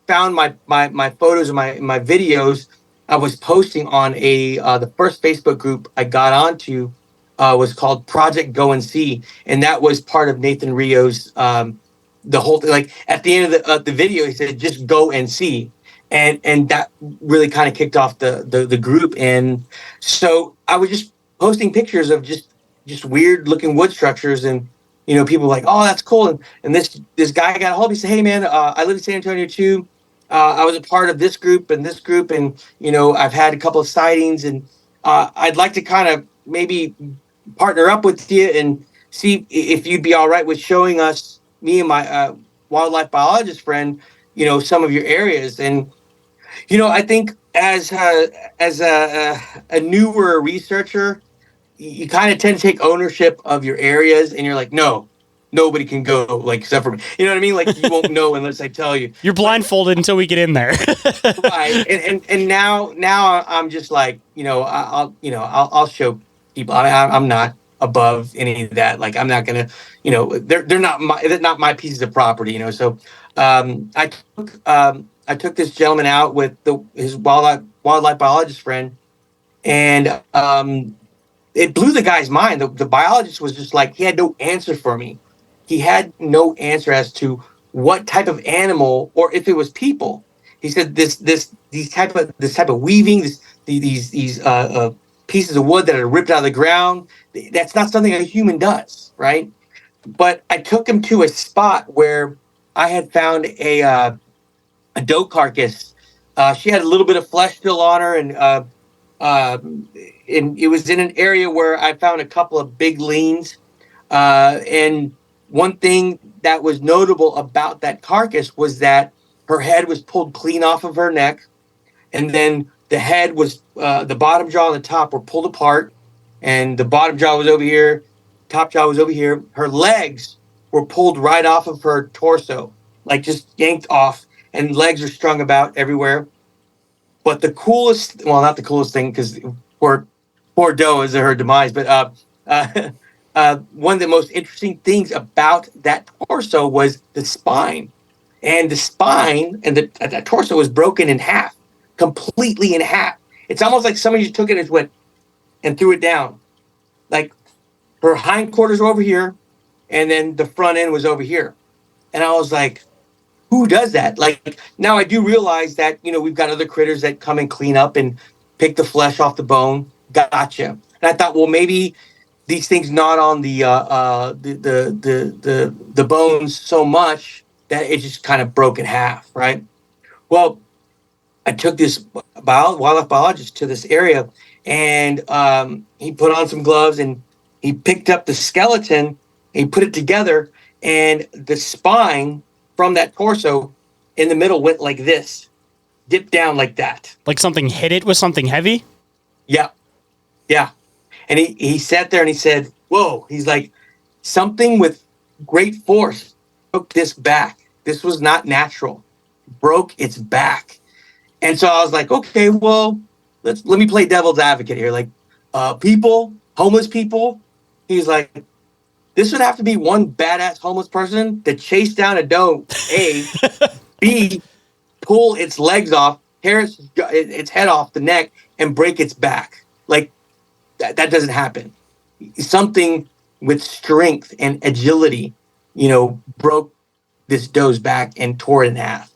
found my photos and my videos I was posting on the first Facebook group I got onto was called Project Go and See, and that was part of Nathan Rio's the whole thing. Like at the end of the video, he said, "Just go and see," and that really kind of kicked off the group. And so I was just posting pictures of just weird looking wood structures, and you know, people were like, "Oh, that's cool." And this guy got a hold of me, said, "Hey, man, I live in San Antonio too. I was a part of this group, and you know, I've had a couple of sightings, and I'd like to kind of maybe partner up with you and see if you'd be all right with showing us, me and my wildlife biologist friend, you know, some of your areas." And you know, I think as a newer researcher, you kind of tend to take ownership of your areas, and you're like, no, nobody can go, like, except for me. You know what I mean? Like, you won't know unless I tell you. You're blindfolded until we get in there. Right. And now I'm just like, you know, I'll show people. I'm not above any of that. Like, I'm not gonna, you know, they're not my pieces of property, you know. So I took this gentleman out with his wildlife wildlife biologist friend, and it blew the guy's mind. The biologist was just like, he had no answer for me. He had no answer as to what type of animal or if it was people. He said this type of weaving, these pieces of wood that are ripped out of the ground. That's not something a human does, right? But I took him to a spot where I had found a doe carcass. She had a little bit of flesh still on her, and it was in an area where I found a couple of big leans. And one thing that was notable about that carcass was that her head was pulled clean off of her neck, and then the head was the bottom jaw and the top were pulled apart, and the bottom jaw was over here, top jaw was over here. Her legs were pulled right off of her torso, like just yanked off, and legs are strung about everywhere. But the coolest, well, not the coolest thing, because poor doe is her demise, but one of the most interesting things about that torso was the spine. And the spine and that torso was broken in half, completely in half. It's almost like somebody just took it and went and threw it down. Like her hindquarters were over here, and then the front end was over here. And I was like, who does that? Like, now I do realize that, we've got other critters that come and clean up and pick the flesh off the bone. Gotcha. And I thought, well, maybe these things gnawed on the bones so much that it just kind of broke in half, right? Well, I took this wildlife biologist to this area, and he put on some gloves, and he picked up the skeleton, and he put it together, and the spine from that torso in the middle went like this, dipped down like that. Like something hit it with something heavy? Yeah. Yeah. And he sat there and he said, whoa, he's like, something with great force broke this back. This was not natural. Broke its back. And so I was like, okay, well, let me play devil's advocate here. Like, homeless people. He's like, this would have to be one badass homeless person to chase down a doe, A, B, pull its legs off, tear its head off the neck, and break its back. Like, that doesn't happen. Something with strength and agility, broke this doe's back and tore it in half.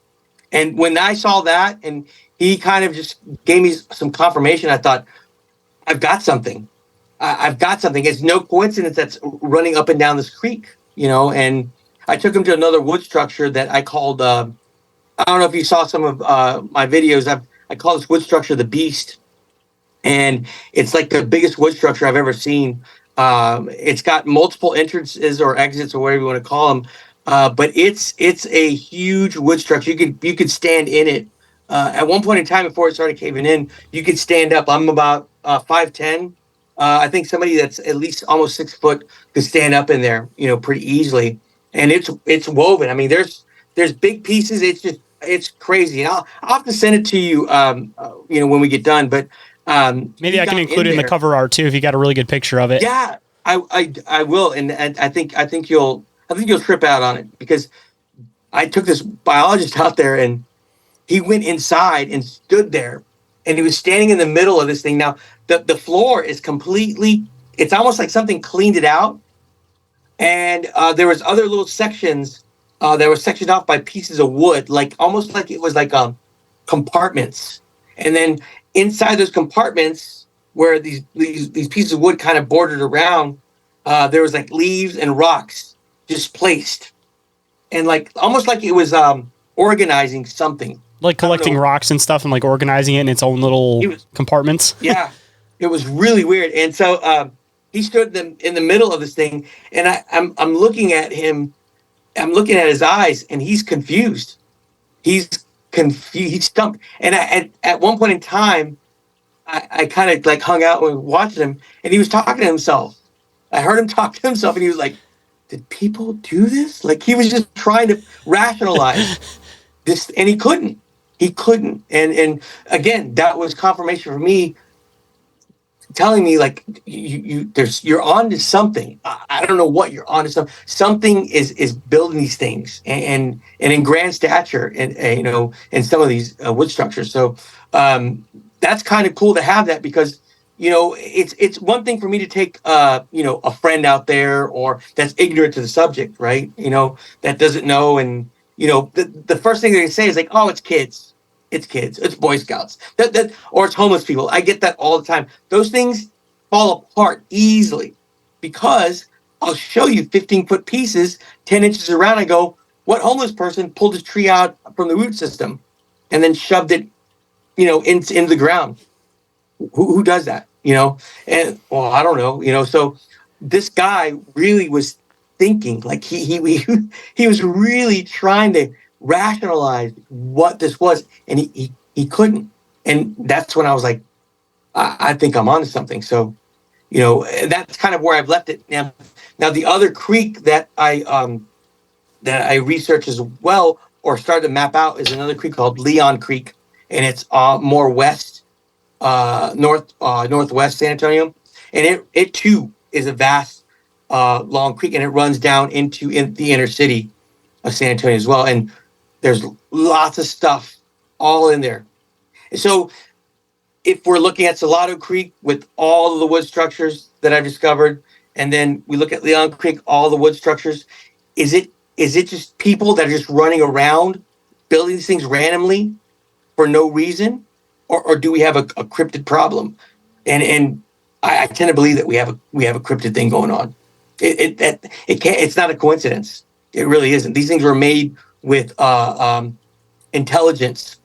And when I saw that, and he kind of just gave me some confirmation, I thought, I've got something. I've got something. It's no coincidence that's running up and down this creek, and I took him to another wood structure that I called, I don't know if you saw some of my videos. I call this wood structure the Beast. And it's like the biggest wood structure I've ever seen. It's got multiple entrances or exits or whatever you want to call them. But it's a huge wood structure. You could stand in it. At one point in time, before it started caving in, you could stand up. I'm about 5'10". I think somebody that's at least almost 6 foot could stand up in there, pretty easily. And it's woven. I mean, there's big pieces. It's crazy. And I'll have to send it to you, when we get done. But maybe I can include it in the cover art too if you got a really good picture of it. Yeah, I will, and I think you'll trip out on it, because I took this biologist out there, and he went inside and stood there, and he was standing in the middle of this thing. Now the floor is completely, it's almost like something cleaned it out, and there was other little sections that were sectioned off by pieces of wood, like almost like it was like compartments, and then inside those compartments where these pieces of wood kind of bordered around, there was like leaves and rocks just placed, and like almost like it was organizing something, like collecting rocks and stuff and like organizing it in its own little compartments. Yeah, it was really weird. And so he stood in the middle of this thing, and I'm looking at him, I'm looking at his eyes, and he's confused. He's confused. He's stumped. And at one point in time, I kind of like hung out and watched him, and he was talking to himself. I heard him talk to himself, and he was like, did people do this? Like, he was just trying to rationalize this, and he couldn't. And again, that was confirmation for me, telling me like you're on to something. I don't know what you're on to. Something is building these things, and in grand stature, and in some of these wood structures. So that's kind of cool to have that, because it's one thing for me to take a friend out there or that's ignorant to the subject, right? That doesn't know, and the first thing they say is like, oh, it's kids, it's Boy Scouts, that or it's homeless people. I get that all the time. Those things fall apart easily because I'll show you 15-foot pieces 10 inches around. I go, what homeless person pulled a tree out from the root system and then shoved it into the ground? Who does that? And well, I don't know. So this guy really was thinking, like he was really trying to rationalize what this was, and he couldn't. And that's when I was like, I think I'm onto something. So that's kind of where I've left it. Now the other creek that I researched as well, or started to map out, is another creek called Leon Creek, and it's more west, northwest San Antonio, and it too is a vast, long creek, and it runs down into the inner city of San Antonio as well. And there's lots of stuff all in there. So if we're looking at Salado Creek with all of the wood structures that I've discovered, and then we look at Leon Creek, all the wood structures, is it just people that are just running around building these things randomly for no reason, or do we have a cryptid problem? And I tend to believe that we have a cryptid thing going on. It's not a coincidence. It really isn't. These things were made with intelligence.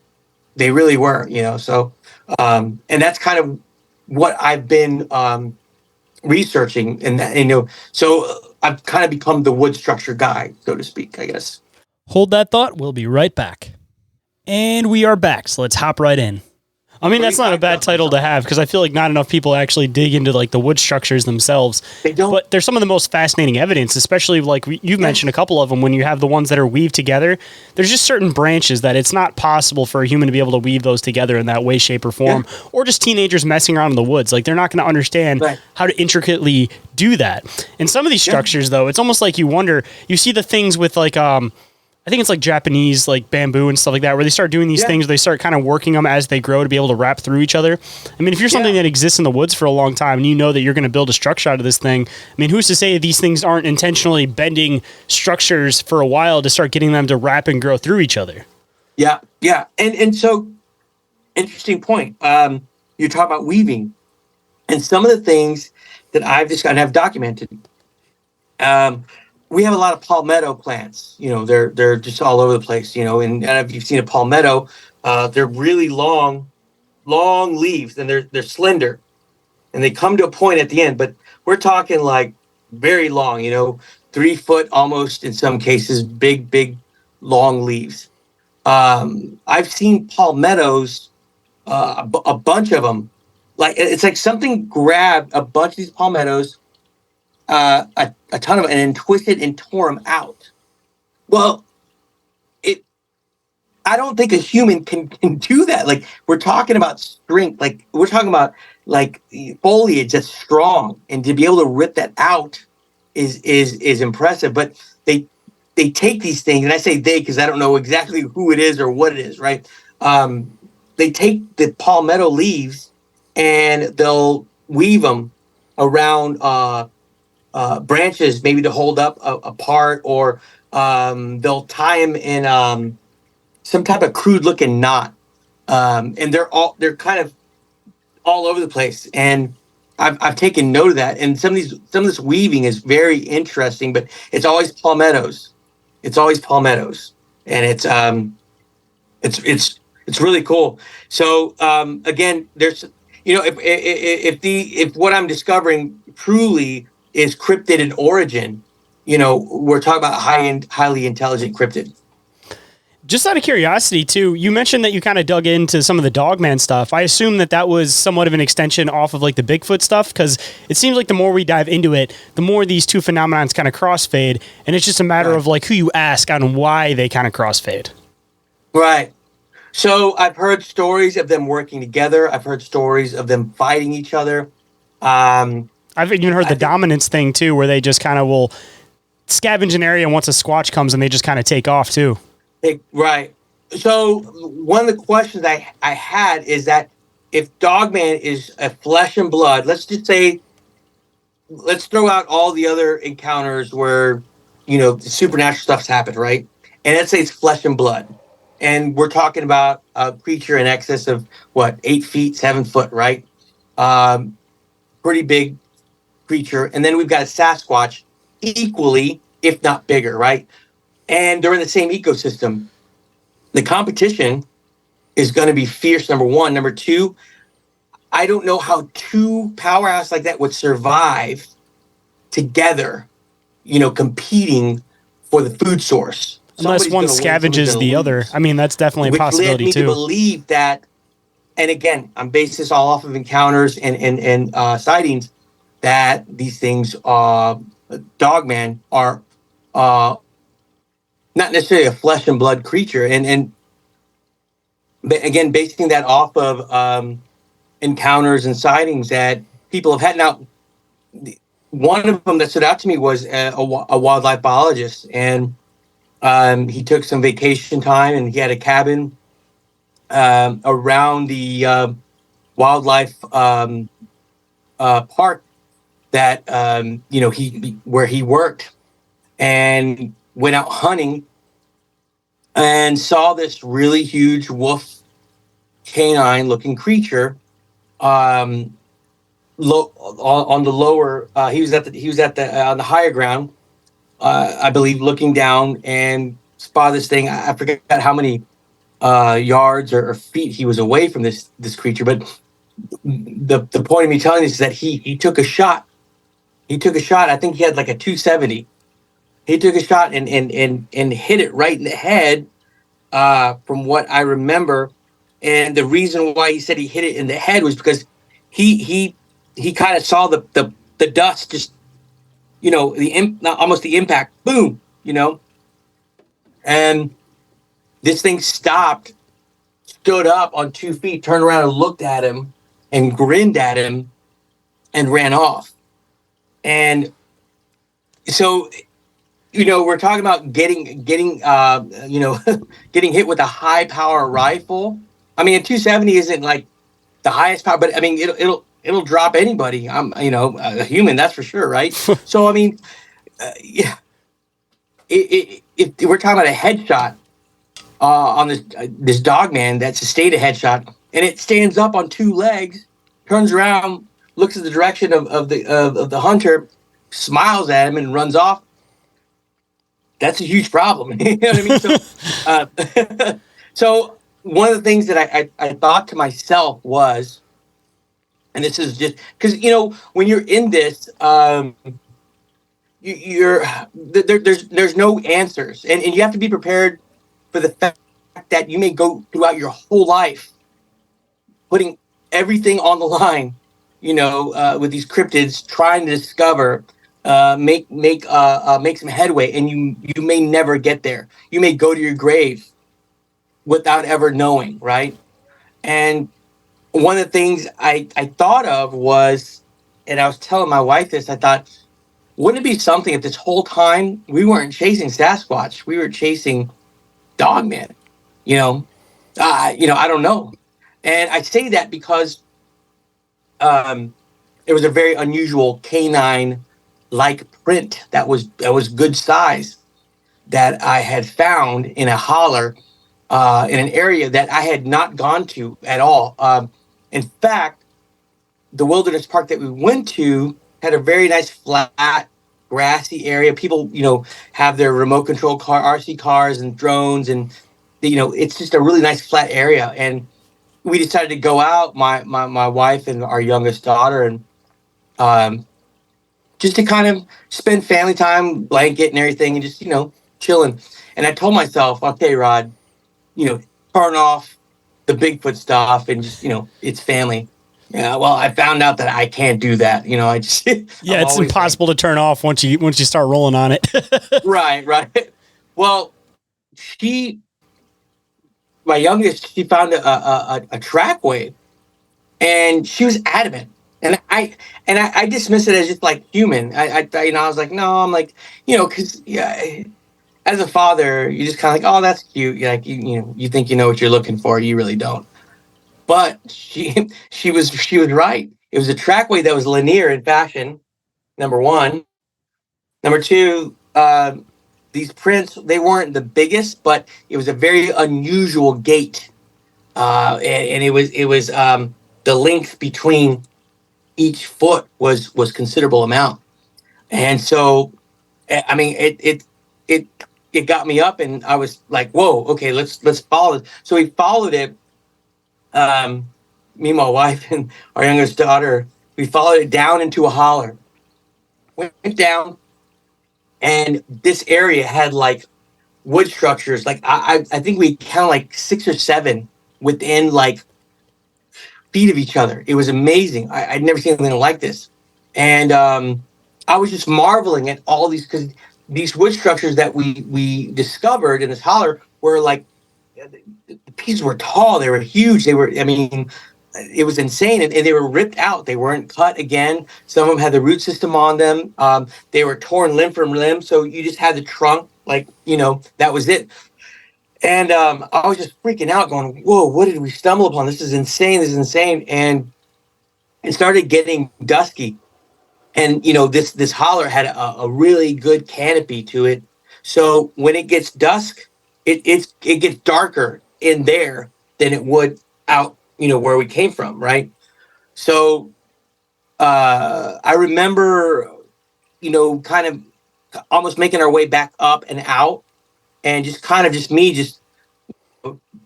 They really were, So, and that's kind of what I've been researching, and that, so I've kind of become the wood structure guy, so to speak, I guess. Hold that thought. We'll be right back. And we are back, so let's hop right in. I mean, that's not a bad title to have, because I feel like not enough people actually dig into like the wood structures themselves. They don't. But there's some of the most fascinating evidence, especially like you've mentioned a couple of them, when you have the ones that are weaved together. There's just certain branches that it's not possible for a human to be able to weave those together in that way, shape, or form, or just teenagers messing around in the woods. Like, they're not going to understand how to intricately do that. And some of these structures, though, it's almost like you wonder, you see the things with like, I think it's like Japanese, like bamboo and stuff like that, where they start doing these things, they start kind of working them as they grow to be able to wrap through each other. I mean, if you're something that exists in the woods for a long time and you know that you're going to build a structure out of this thing, I mean, who's to say these things aren't intentionally bending structures for a while to start getting them to wrap and grow through each other? Yeah. Yeah. And so, interesting point. You talk about weaving, and some of the things that I've just kind of documented. We have a lot of palmetto plants. They're just all over the place. And if you've seen a palmetto, they're really long leaves, and they're slender, and they come to a point at the end. But we're talking like very long. 3 foot almost in some cases. Big long leaves. I've seen palmettos, a bunch of them. Like, it's like something grabbed a bunch of these palmettos. A ton of it, and then twisted and tore them out. Well, I don't think a human can do that. Like, we're talking about strength. Like, we're talking about like foliage that's strong, and to be able to rip that out is impressive. But they take these things, and I say they because I don't know exactly who it is or what it is, right? They take the palmetto leaves and they'll weave them around branches, maybe to hold up a part, or they'll tie them in some type of crude looking knot, and they're kind of all over the place. And I've taken note of that. And some of this weaving is very interesting, but it's always palmettos. And it's really cool. So again, there's if what I'm discovering truly is cryptid in origin, we're talking about highly intelligent cryptid. Just out of curiosity, too, you mentioned that you kind of dug into some of the Dogman stuff. I assume that was somewhat of an extension off of like the Bigfoot stuff, because it seems like the more we dive into it, the more these two phenomenons kind of crossfade, and it's just a matter of like who you ask on why they kind of crossfade. Right. So I've heard stories of them working together. I've heard stories of them fighting each other. I've even heard the dominance thing, too, where they just kind of will scavenge an area once a Squatch comes and they just kind of take off, too. Right. So one of the questions I had is that if Dogman is a flesh and blood, let's just say, let's throw out all the other encounters where, the supernatural stuff's happened, right? And let's say it's flesh and blood. And we're talking about a creature in excess of, what, 8 feet, 7 foot, right? Pretty big creature. And then we've got a Sasquatch equally, if not bigger, right? And they're in the same ecosystem. The competition is going to be fierce, number one. Number two, I don't know how two powerhouses like that would survive together, competing for the food source. Unless one scavenges the other. I mean, that's definitely a possibility too. Which led me to too. believe that, and again, I'm basing this all off of encounters and sightings, that these things, Dogman, are not necessarily a flesh and blood creature. And again, basing that off of encounters and sightings that people have had. Now, one of them that stood out to me was a wildlife biologist, and he took some vacation time, and he had a cabin around the wildlife park that where he worked, and went out hunting and saw this really huge wolf canine looking creature on the lower. He was on the higher ground, I believe, looking down, and spotted this thing. I forget how many yards or feet he was away from this creature, but the point of me telling this is that he took a shot. I think he had like a 270. He took a shot and hit it right in the head, from what I remember. And the reason why he said he hit it in the head was because he kind of saw the dust, just, almost the impact, boom, and this thing stopped, stood up on 2 feet, turned around and looked at him and grinned at him and ran off. And so, we're talking about getting getting hit with a high power rifle. I mean, a 270 isn't like the highest power, but I mean, it'll drop anybody. I'm, a human, that's for sure, right? So, I mean, yeah, if we're talking about a headshot on this Dogman, that's a stated headshot, and it stands up on 2 legs, turns around, looks at the direction of the hunter, smiles at him, and runs off. That's a huge problem. You know what I mean? So, so one of the things that I thought to myself was, and this is just because, when you're in this, there's no answers, and you have to be prepared for the fact that you may go throughout your whole life putting everything on the line, with these cryptids, trying to discover, make some headway, and you may never get there. You may go to your grave without ever knowing, right? And one of the things I thought of was, and I was telling my wife this, I thought, wouldn't it be something if this whole time we weren't chasing Sasquatch, we were chasing Dogman? I don't know. And I say that because it was a very unusual canine-like print that was good size that I had found in a holler in an area that I had not gone to at all. In fact, the wilderness park that we went to had a very nice flat, grassy area. People, have their remote control RC cars and drones, and it's just a really nice flat area. And we decided to go out, my wife and our youngest daughter, and just to kind of spend family time, blanket and everything, and just chilling. And I told myself, okay, Rod, turn off the Bigfoot stuff and just it's family. Yeah, well, I found out that I can't do that. I just yeah, it's impossible to turn off once you start rolling on it. Right. Well, my youngest, she found a track wave, and she was adamant, and I dismiss it as just like human. I was like, no, I'm like, because as a father, you just kind of like, oh, that's cute. Like you think you know what you're looking for, you really don't. but she was right. It was a trackway that was linear in fashion. Number one. Number two, these prints, they weren't the biggest, but it was a very unusual gait, and it was the length between each foot was considerable amount, and so I mean it it got me up, and I was like, whoa, okay, let's follow it. So we followed it. Me, my wife, and our youngest daughter, we followed it down into a holler. Went down, and this area had like wood structures. Like I think we counted like 6 or 7 within like feet of each other. It was amazing. I'd never seen anything like this, and I was just marveling at all these, because these wood structures that we discovered in this holler were like, the pieces were tall. They were huge. They were. I mean, it was insane, and they were ripped out. They weren't cut again. Some of them had the root system on them. They were torn limb from limb, so you just had the trunk, like, that was it. And I was just freaking out, going, "Whoa, what did we stumble upon? This is insane! This is insane!" And it started getting dusky, and this holler had a really good canopy to it. So when it gets dusk, it gets darker in there than it would out, where we came from, right? So I remember, kind of almost making our way back up and out, and just me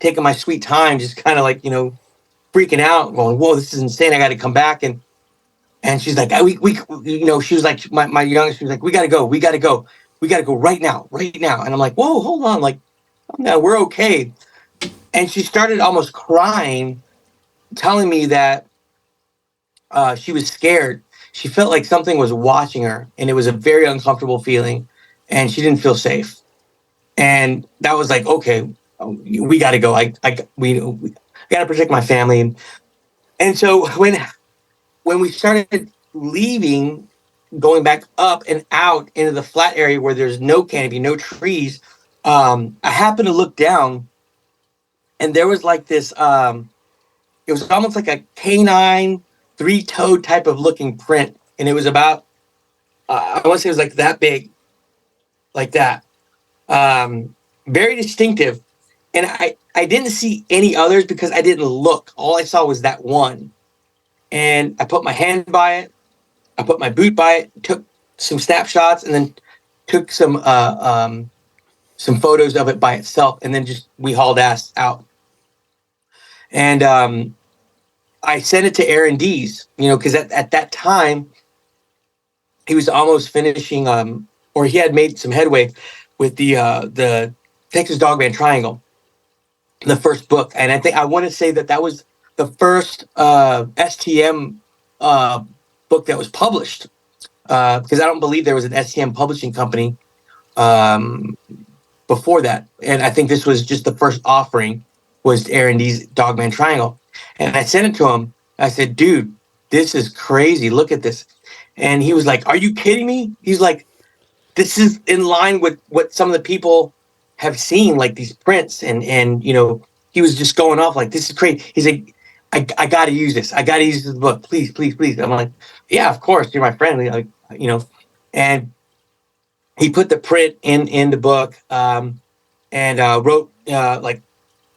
taking my sweet time, just kind of like, freaking out, going, "Whoa, this is insane! I got to come back." And she's like, we she was like, my youngest, she was like, we got to go, we got to go right now, right now. And I'm like, "Whoa, hold on, like, no, we're okay." And she started almost crying, telling me that she was scared. She felt like something was watching her, and it was a very uncomfortable feeling, and she didn't feel safe. And that was like, okay, we got to go. We got to protect my family. And so when we started leaving, going back up and out into the flat area where there's no canopy, no trees, I happened to look down, and there was like this. It was almost like a canine, 3-toed type of looking print, and it was about, I want to say it was like that big, like that. Very distinctive, and I didn't see any others because I didn't look. All I saw was that one, and I put my hand by it, I put my boot by it, took some snapshots, and then took some photos of it by itself, and then just we hauled ass out. And I sent it to Aaron Dees, because at that time he was almost finishing, or he had made some headway with the Texas Dogman Triangle, the first book. And I want to say that was the first STM book that was published, because I don't believe there was an STM publishing company before that. And I think this was just the first offering, was Aaron Dees' Dogman Triangle. And I sent it to him. I said, "Dude, this is crazy. Look at this." And he was like, "Are you kidding me?" He's like, "This is in line with what some of the people have seen, like these prints." And he was just going off like, "This is crazy." He's like, I got to use this. I got to use this book. Please, please, please. I'm like, "Yeah, of course. You're my friend." Like, and he put the print in the book, and wrote, like,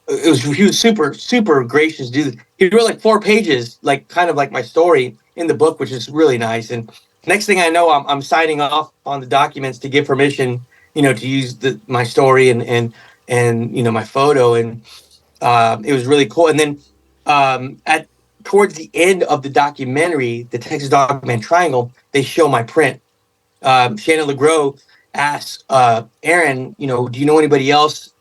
he was super, super gracious dude. He wrote like 4 pages, like kind of like my story in the book, which is really nice. And next thing I know, I'm signing off on the documents to give permission, to use my story and my photo. And it was really cool. And then towards the end of the documentary, the Texas Dogman Triangle, they show my print. Shannon LeGros asks Aaron, "Do you know anybody else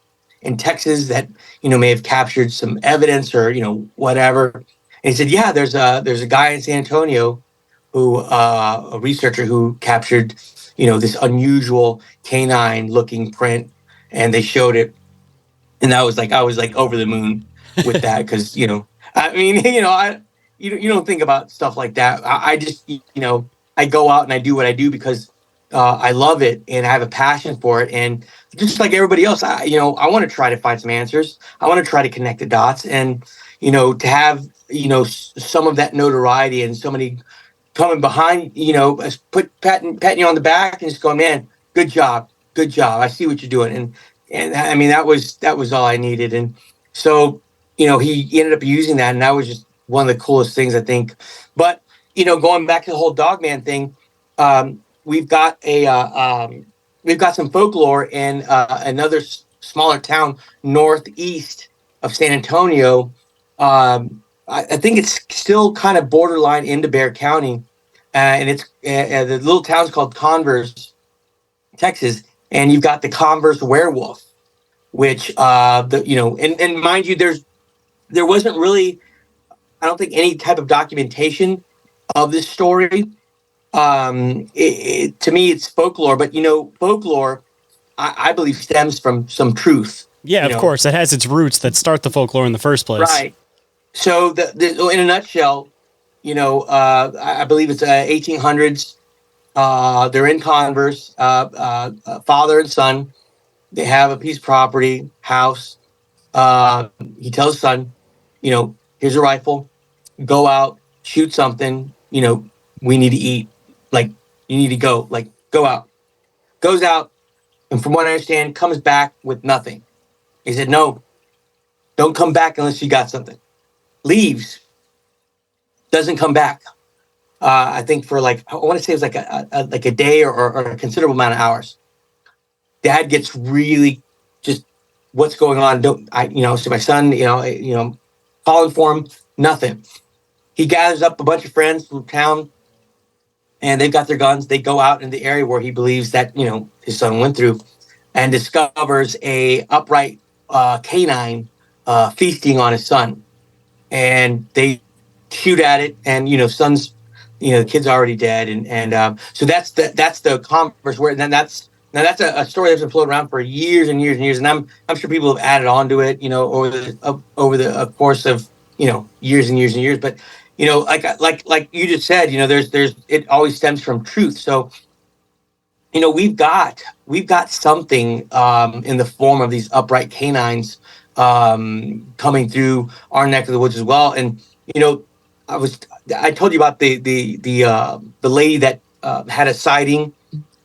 in Texas that may have captured some evidence or whatever?" And he said, "Yeah, there's a guy in San Antonio who a researcher who captured this unusual canine looking print, and they showed it." And I was like over the moon with that, because I mean, you don't think about stuff like that. I just I go out and I do what I do because I love it and I have a passion for it. And just like everybody else, I want to try to find some answers. I want to try to connect the dots, and to have some of that notoriety and so many coming behind, patting you on the back and just going, man, good job, good job. I see what you're doing, and I mean that was all I needed, and so he ended up using that, and that was just one of the coolest things I think. But going back to the whole Dogman thing, we've got some folklore in another smaller town northeast of San Antonio. I think it's still kind of borderline into Bexar County, and it's the little town's called Caverns, Texas, and you've got the Caverns werewolf, which and mind you, there wasn't really, I don't think, any type of documentation of this story. To me, it's folklore, but folklore, I believe, stems from some truth. Yeah, of course, it has its roots that start the folklore in the first place. Right. So, in a nutshell, I believe it's 1800s. They're in Converse, father and son. They have a piece of property, house. He tells his son, here's a rifle. Go out, shoot something. We need to eat. Like, you need to go. Like, go out. Goes out, and from what I understand, comes back with nothing. He said, no, don't come back unless you got something. Leaves, doesn't come back. I think for I want to say it was like a day or a considerable amount of hours. Dad gets really just, what's going on? So my son, calling for him, nothing. He gathers up a bunch of friends from town, and they've got their guns. They go out in the area where he believes that his son went through, and discovers a upright canine feasting on his son. And they shoot at it, and son's, the kid's already dead, and so that's the Converse where then that's a story that's been floating around for years and years and years, and I'm sure people have added on to it, over the course of years and years and years, but like you just said, there's it always stems from truth. So we've got something in the form of these upright canines coming through our neck of the woods as well. And I told you about the lady that had a sighting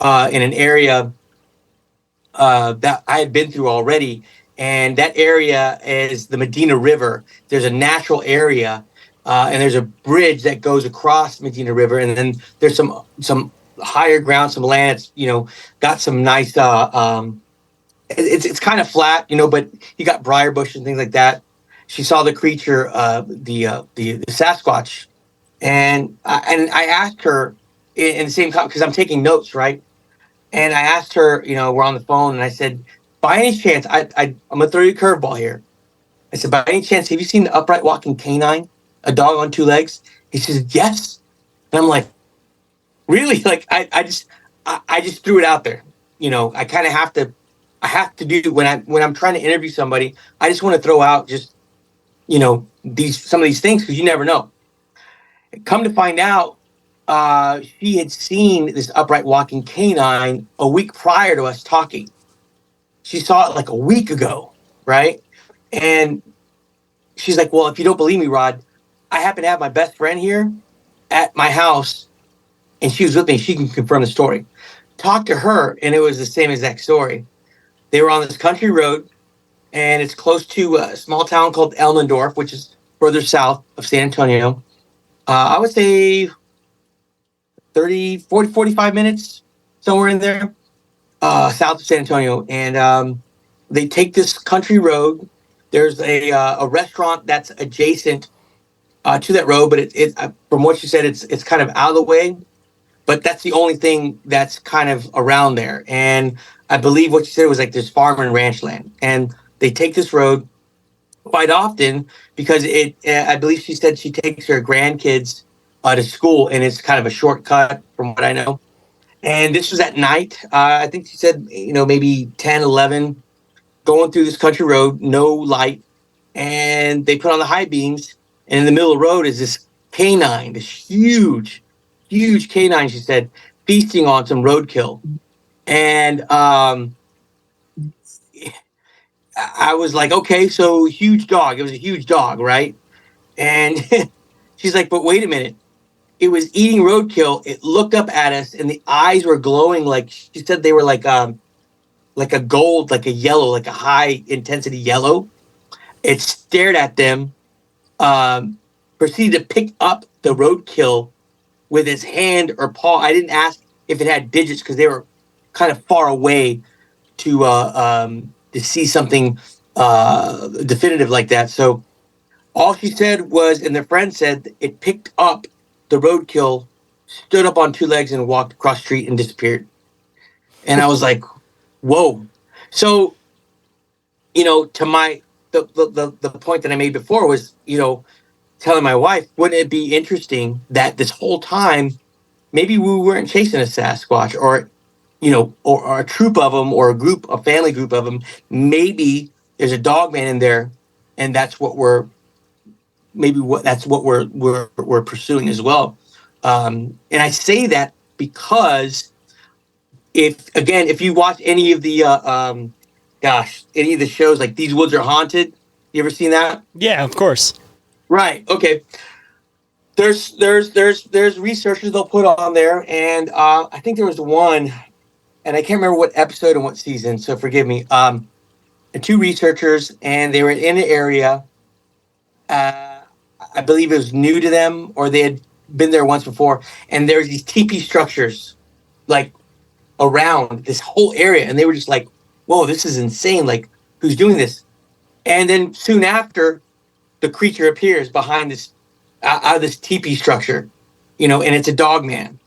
in an area that I had been through already, and that area is the Medina River. There's a natural area, and there's a bridge that goes across Medina River, and then there's some higher ground, some land. It's got some nice. It's kind of flat, but you got briar bush and things like that. She saw the creature, the Sasquatch, and I asked her in the same time, because I'm taking notes, right? And I asked her, we're on the phone, and I said, by any chance, I'm gonna throw you a curveball here. I said, by any chance, have you seen the upright walking canine, a dog on two legs? He says, yes. And I'm like, really? Like I just threw it out there. I kind of have to. I have to do when I'm trying to interview somebody. I just want to throw out just some of these things, because you never know. Come to find out, she had seen this upright walking canine a week prior to us talking. She saw it like a week ago, right? And she's like, well, if you don't believe me, Rod, I happen to have my best friend here at my house, and she was with me. She can confirm the story. Talked to her, and it was the same exact story. They were on this country road, and it's close to a small town called Elmendorf, which is further south of San Antonio. I would say 30, 40, 45 minutes, somewhere in there, south of San Antonio. And they take this country road. There's a restaurant that's adjacent to that road, but it from what you said, it's kind of out of the way. But that's the only thing that's kind of around there. And I believe what you said was like there's farm and ranch land. And they take this road quite often because I believe she said she takes her grandkids to school, and it's kind of a shortcut from what I know. And this was at night. I think she said, maybe 10, 11, going through this country road, no light. And they put on the high beams, and in the middle of the road is this canine, this huge canine, she said, feasting on some roadkill. And I was like, okay, so huge dog. It was a huge dog, right? And she's like, but wait a minute. It was eating roadkill. It looked up at us, and the eyes were glowing like she said they were like a gold, like a yellow, like a high intensity yellow. It stared at them, proceeded to pick up the roadkill with his hand or paw. I didn't ask if it had digits because they were kind of far away to see something definitive like that. So all she said was, and the friend said, it picked up the roadkill, stood up on two legs, and walked across the street and disappeared. And I was like, whoa. So, to my the point that I made before was, telling my wife, wouldn't it be interesting that this whole time, maybe we weren't chasing a Sasquatch or a troop of them or a family group of them. Maybe there's a Dogman in there, and that's what we're pursuing as well. And I say that because if you watch any of the any of the shows like These Woods Are Haunted, you ever seen that? Yeah, of course. Right. Okay. There's researchers they'll put on there, and I think there was one, and I can't remember what episode and what season, so forgive me. And two researchers, and they were in an area. I believe it was new to them, or they had been there once before, and there's these teepee structures, like around this whole area, and they were just like, "Whoa, this is insane! Like, who's doing this?" And then soon after, the creature appears behind this out of this teepee structure, and it's a Dogman.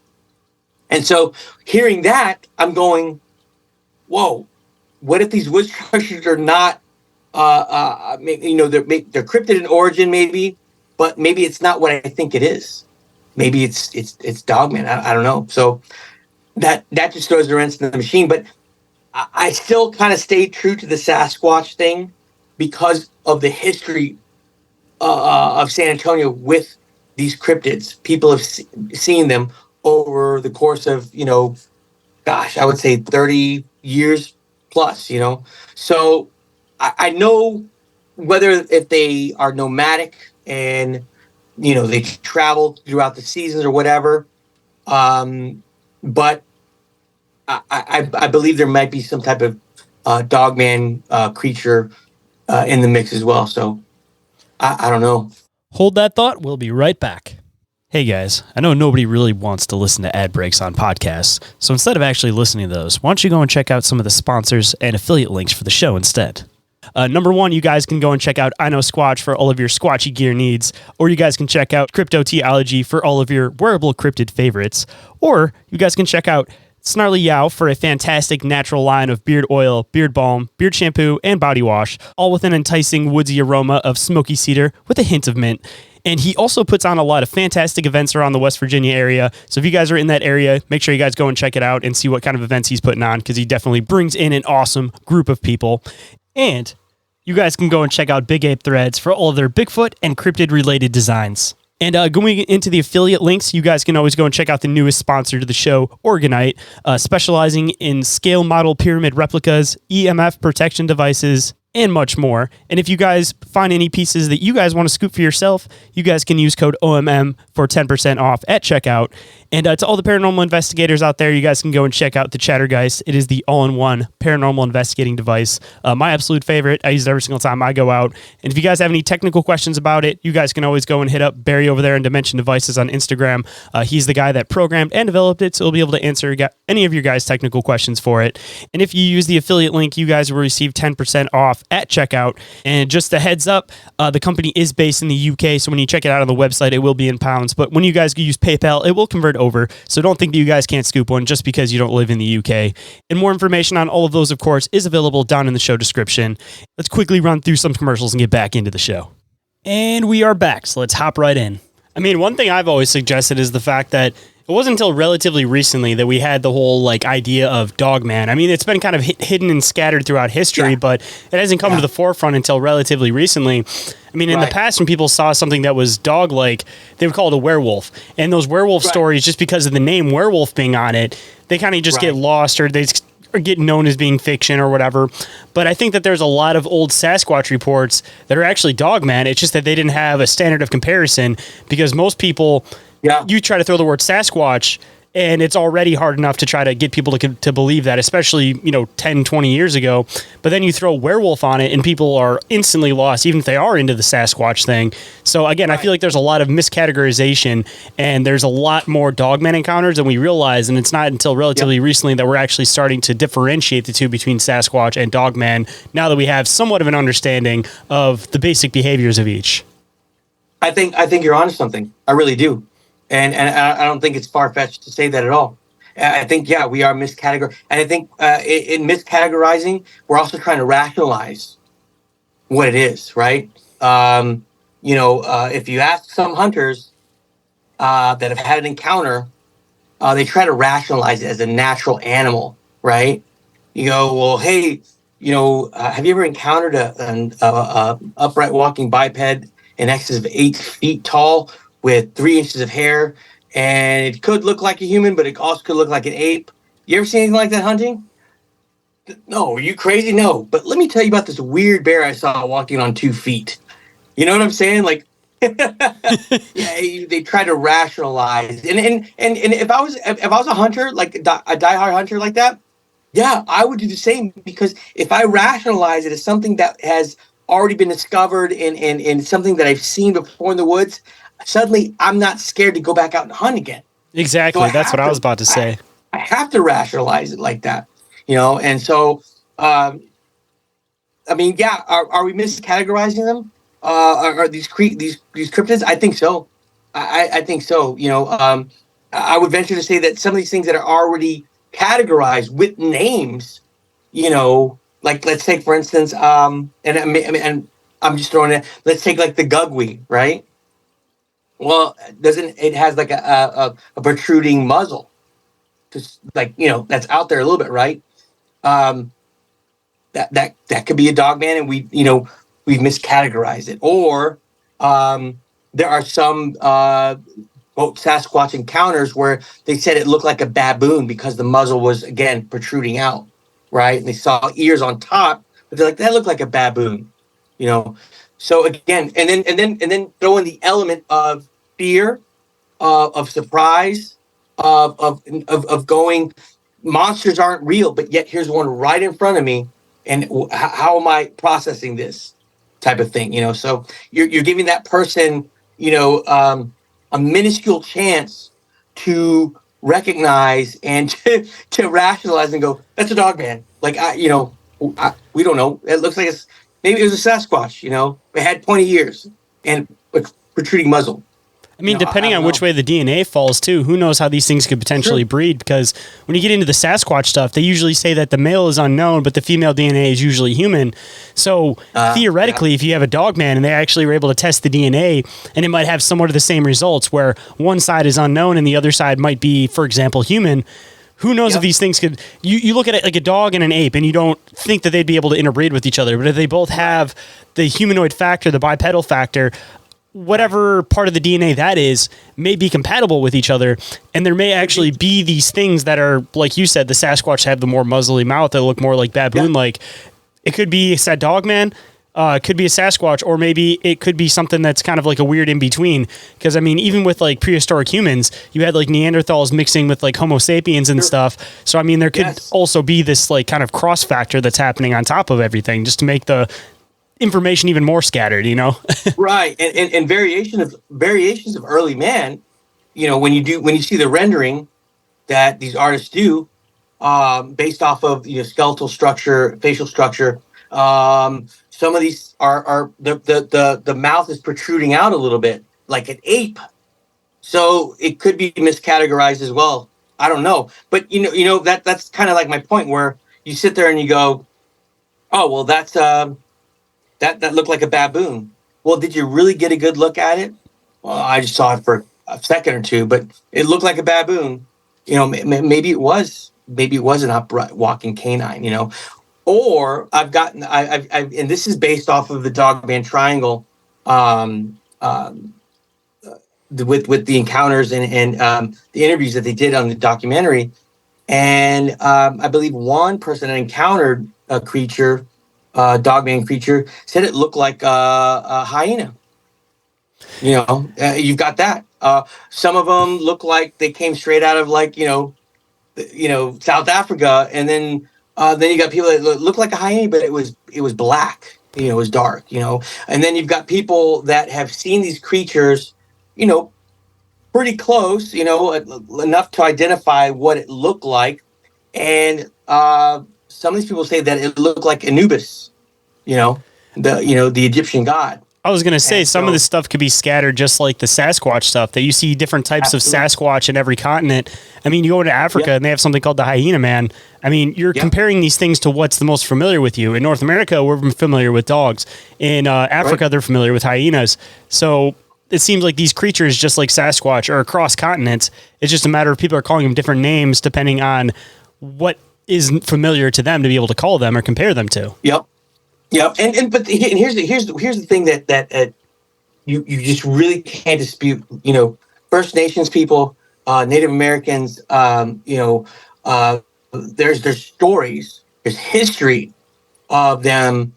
And so, hearing that, I'm going, "Whoa! What if these wood structures are not, they're cryptid in origin, maybe, but maybe it's not what I think it is. Maybe it's Dogman. I don't know." So that just throws the wrench in the machine. But I still kind of stayed true to the Sasquatch thing because of the history of San Antonio with these cryptids. People have seen them over the course of, I would say 30 years plus, So I know if they are nomadic and, they travel throughout the seasons or whatever. But I believe there might be some type of Dogman creature in the mix as well. So I don't know. Hold that thought. We'll be right back. Hey guys, I know nobody really wants to listen to ad breaks on podcasts, so instead of actually listening to those, why don't you go and check out some of the sponsors and affiliate links for the show instead. Number one, you guys can go and check out I Know Squatch for all of your squatchy gear needs, or you guys can check out Cryptoteology for all of your wearable cryptid favorites, or you guys can check out Snarly Yow for a fantastic natural line of beard oil, beard balm, beard shampoo, and body wash, all with an enticing woodsy aroma of smoky cedar with a hint of mint. And he also puts on a lot of fantastic events around the West Virginia area. So if you guys are in that area, make sure you guys go and check it out and see what kind of events he's putting on, because he definitely brings in an awesome group of people. And you guys can go and check out Big Ape Threads for all of their Bigfoot and cryptid-related designs. And going into the affiliate links, you guys can always go and check out the newest sponsor to the show, Oregon-ite, specializing in scale model pyramid replicas, EMF protection devices, and much more. And if you guys find any pieces that you guys want to scoop for yourself, you guys can use code OMM for 10% off at checkout. And to all the paranormal investigators out there, you guys can go and check out the Chattergeist. It is the all-in-one paranormal investigating device. My absolute favorite. I use it every single time I go out. And if you guys have any technical questions about it, you guys can always go and hit up Barry over there in Dimension Devices on Instagram. He's the guy that programmed and developed it, so he'll be able to answer any of your guys' technical questions for it. And if you use the affiliate link, you guys will receive 10% off at checkout. And just a heads up, the company is based in the UK, so when you check it out on the website, it will be in pounds. But when you guys use PayPal, it will convert over. So don't think that you guys can't scoop one just because you don't live in the UK. And more information on all of those, of course, is available down in the show description. Let's quickly run through some commercials and get back into the show. And we are back, so let's hop right in. I mean, one thing I've always suggested is the fact that it wasn't until relatively recently that we had the whole idea of Dogman. I mean, it's been kind of hidden and scattered throughout history, but it hasn't come to the forefront until relatively recently. I mean, in the past, when people saw something that was dog-like, they would call it a werewolf. And those werewolf stories, just because of the name werewolf being on it, they kind of just get lost, or they get known as being fiction or whatever. But I think that there's a lot of old Sasquatch reports that are actually Dogman. It's just that they didn't have a standard of comparison, because most people, you try to throw the word Sasquatch, and it's already hard enough to try to get people to believe that, especially, 10, 20 years ago. But then you throw werewolf on it and people are instantly lost, even if they are into the Sasquatch thing. So again, I feel like there's a lot of miscategorization, and there's a lot more Dogman encounters than we realize. And it's not until relatively recently that we're actually starting to differentiate the two between Sasquatch and Dogman, now that we have somewhat of an understanding of the basic behaviors of each. I think you're onto something. I really do. And I don't think it's far-fetched to say that at all. I think, we are miscategorized. And I think in miscategorizing, we're also trying to rationalize what it is, right? If you ask some hunters that have had an encounter, they try to rationalize it as a natural animal, right? You go, well, hey, have you ever encountered an upright walking biped in excess of 8 feet tall, with 3 inches of hair, and it could look like a human, but it also could look like an ape? You ever seen anything like that hunting? No. Are you crazy? No. But let me tell you about this weird bear I saw walking on 2 feet. You know what I'm saying? Like, they try to rationalize. And if I was a hunter, like a diehard hunter like that, I would do the same, because if I rationalize it as something that has already been discovered and something that I've seen before in the woods, suddenly I'm not scared to go back out and hunt again. Exactly. So that's what I was about to say. I have to rationalize it like that, and so, are we miscategorizing them? Are these cryptids? I think so. I think so. I would venture to say that some of these things that are already categorized with names, like, let's take, for instance, and I'm just throwing it, let's take like the gugwe, right? Well, it has like a protruding muzzle, just like, that's out there a little bit, right? That could be a Dogman, and we've miscategorized it. Or there are some Sasquatch encounters where they said it looked like a baboon because the muzzle was, again, protruding out, right? And they saw ears on top, but they're like, that looked like a baboon, So again, and then throw in the element of fear, of surprise, of going, monsters aren't real, but yet here's one right in front of me, and how am I processing this type of thing? So you're giving that person, a minuscule chance to recognize and to rationalize and go, that's a Dogman. Like, we don't know. It looks like maybe it was a Sasquatch. It had pointy ears and a protruding muzzle. I mean, depending on which way the DNA falls, too, who knows how these things could potentially breed? Because when you get into the Sasquatch stuff, they usually say that the male is unknown, but the female DNA is usually human. So theoretically, if you have a Dogman and they actually were able to test the DNA, and it might have somewhat of the same results, where one side is unknown and the other side might be, for example, human. Who knows if these things could... You look at it like a dog and an ape, and you don't think that they'd be able to interbreed with each other. But if they both have the humanoid factor, the bipedal factor, whatever part of the DNA that is, may be compatible with each other. And there may actually be these things that are, like you said, the Sasquatch have the more muzzly mouth that look more like baboon-like. It could be a Dogman. It could be a Sasquatch, or maybe it could be something that's kind of like a weird in-between. Because, I mean, even with, like, prehistoric humans, you had, like, Neanderthals mixing with, like, Homo sapiens and stuff. So, I mean, there could also be this, like, kind of cross factor that's happening on top of everything, just to make the information even more scattered, Right. And variations of early man, when you see the rendering that these artists do, based off of skeletal structure, facial structure, some of these are the mouth is protruding out a little bit like an ape, so it could be miscategorized as well. I don't know, but that's kind of like my point, where you sit there and you go, oh well, that's that looked like a baboon. Well, did you really get a good look at it? Well, I just saw it for a second or two, but it looked like a baboon. Maybe it was an upright walking canine. Or I've and this is based off of the Dogman triangle, with the encounters and the interviews that they did on the documentary, And I believe one person that encountered a creature, Dogman creature, said it looked like a hyena. You've got that. Some of them look like they came straight out of South Africa, and then you got people that look like a hyena, but it was black. It was dark. And then you've got people that have seen these creatures, pretty close, enough to identify what it looked like, and some of these people say that it looked like Anubis, the Egyptian god. I was going to say, some of this stuff could be scattered just like the Sasquatch stuff, that you see different types of Sasquatch in every continent. I mean, you go into Africa and they have something called the hyena man. I mean, you're comparing these things to what's the most familiar with you. In North America, we're familiar with dogs. In Africa, they're familiar with hyenas. So it seems like these creatures, just like Sasquatch, are across continents. It's just a matter of people are calling them different names depending on what is familiar to them to be able to call them or compare them to. Yep. But here's the thing that you just really can't dispute. First Nations people, Native Americans. There's stories, there's history of them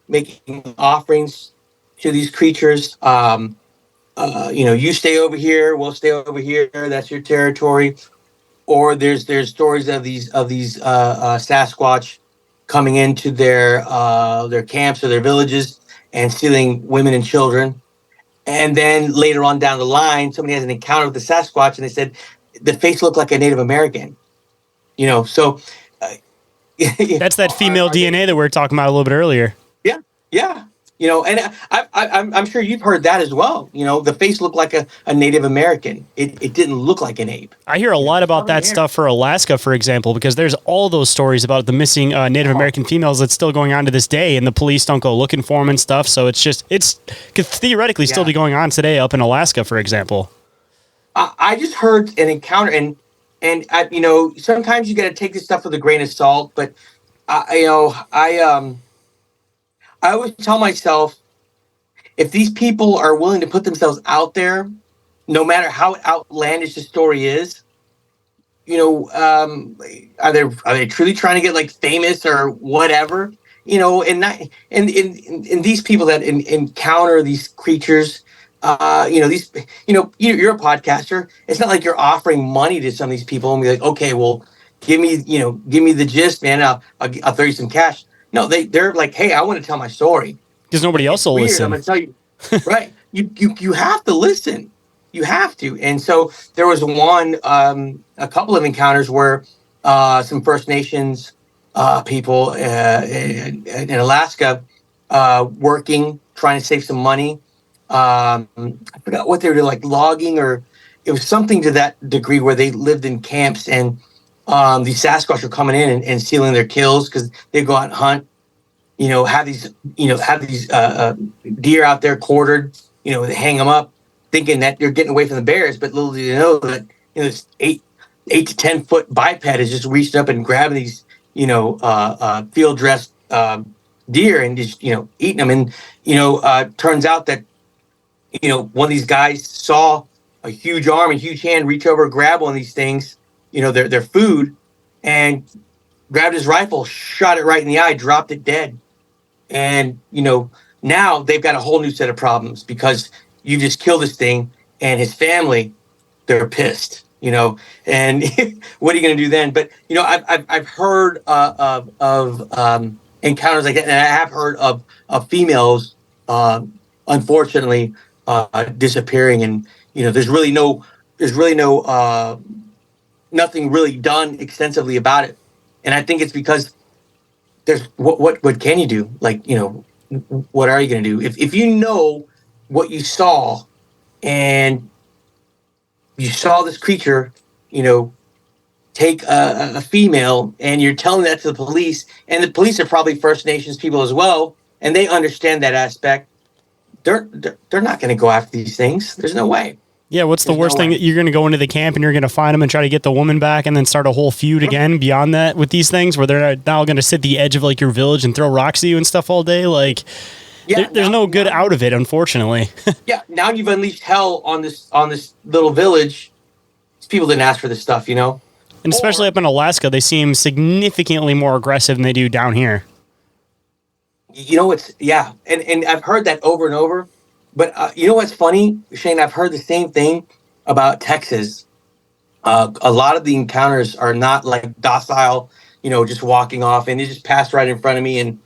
making offerings to these creatures. You stay over here, we'll stay over here. That's your territory. Or there's stories of these Sasquatch coming into their camps or their villages and stealing women and children. And then later on down the line, somebody has an encounter with the Sasquatch and they said the face looked like a Native American. So that's that female DNA that we were talking about a little bit earlier. Yeah. And I'm sure you've heard that as well. The face looked like a Native American. It didn't look like an ape. I hear a lot about that stuff for Alaska, for example, because there's all those stories about the missing Native American females that's still going on to this day, and the police don't go looking for them and stuff. So it could theoretically still be going on today up in Alaska, for example. I just heard an encounter, and sometimes you got to take this stuff with a grain of salt, but I always tell myself, if these people are willing to put themselves out there, no matter how outlandish the story is, are they truly trying to get famous or whatever? And these people that encounter these creatures, you're a podcaster. It's not like you're offering money to some of these people and be like, okay, well, give me the gist, man. I'll throw you some cash. No, they're like, hey, I want to tell my story. Because nobody else will listen. I'm going to tell you, right? You have to listen. You have to. And so there was a couple of encounters where some First Nations people in Alaska working, trying to save some money. I forgot what they were doing, logging, or it was something to that degree where they lived in camps, and these Sasquatch were coming in and stealing their kills because they go out and hunt. Have these deer out there quartered. They hang them up, thinking that you're getting away from the bears, but little do you know that this 8 to 10 foot biped is just reaching up and grabbing these field dressed deer and just eating them. And turns out that one of these guys saw a huge arm and huge hand reach over and grab one of these things, their food, and grabbed his rifle, shot it right in the eye, dropped it dead. And, now they've got a whole new set of problems because you just killed this thing, and his family, they're pissed, and what are you going to do then? But, I've heard of encounters like that, and I have heard of females, unfortunately, disappearing, and, there's really no nothing really done extensively about it. And I think it's because there's what can you do? What are you going to do? If you know what you saw, and you saw this creature, take a female, and you're telling that to the police, and the police are probably First Nations people as well, and they understand that aspect, they're not going to go after these things. There's no way. Yeah, what's the worst thing? You're going to go into the camp and you're going to find them and try to get the woman back and then start a whole feud again beyond that with these things where they're now going to sit at the edge of your village and throw rocks at you and stuff all day. There's no good out of it, unfortunately. Yeah, now you've unleashed hell on this little village. These people didn't ask for this stuff, And especially up in Alaska, they seem significantly more aggressive than they do down here. You know, and I've heard that over and over. But you know what's funny, Shane? I've heard the same thing about Texas. A lot of the encounters are not like docile, just walking off, and they just passed right in front of me and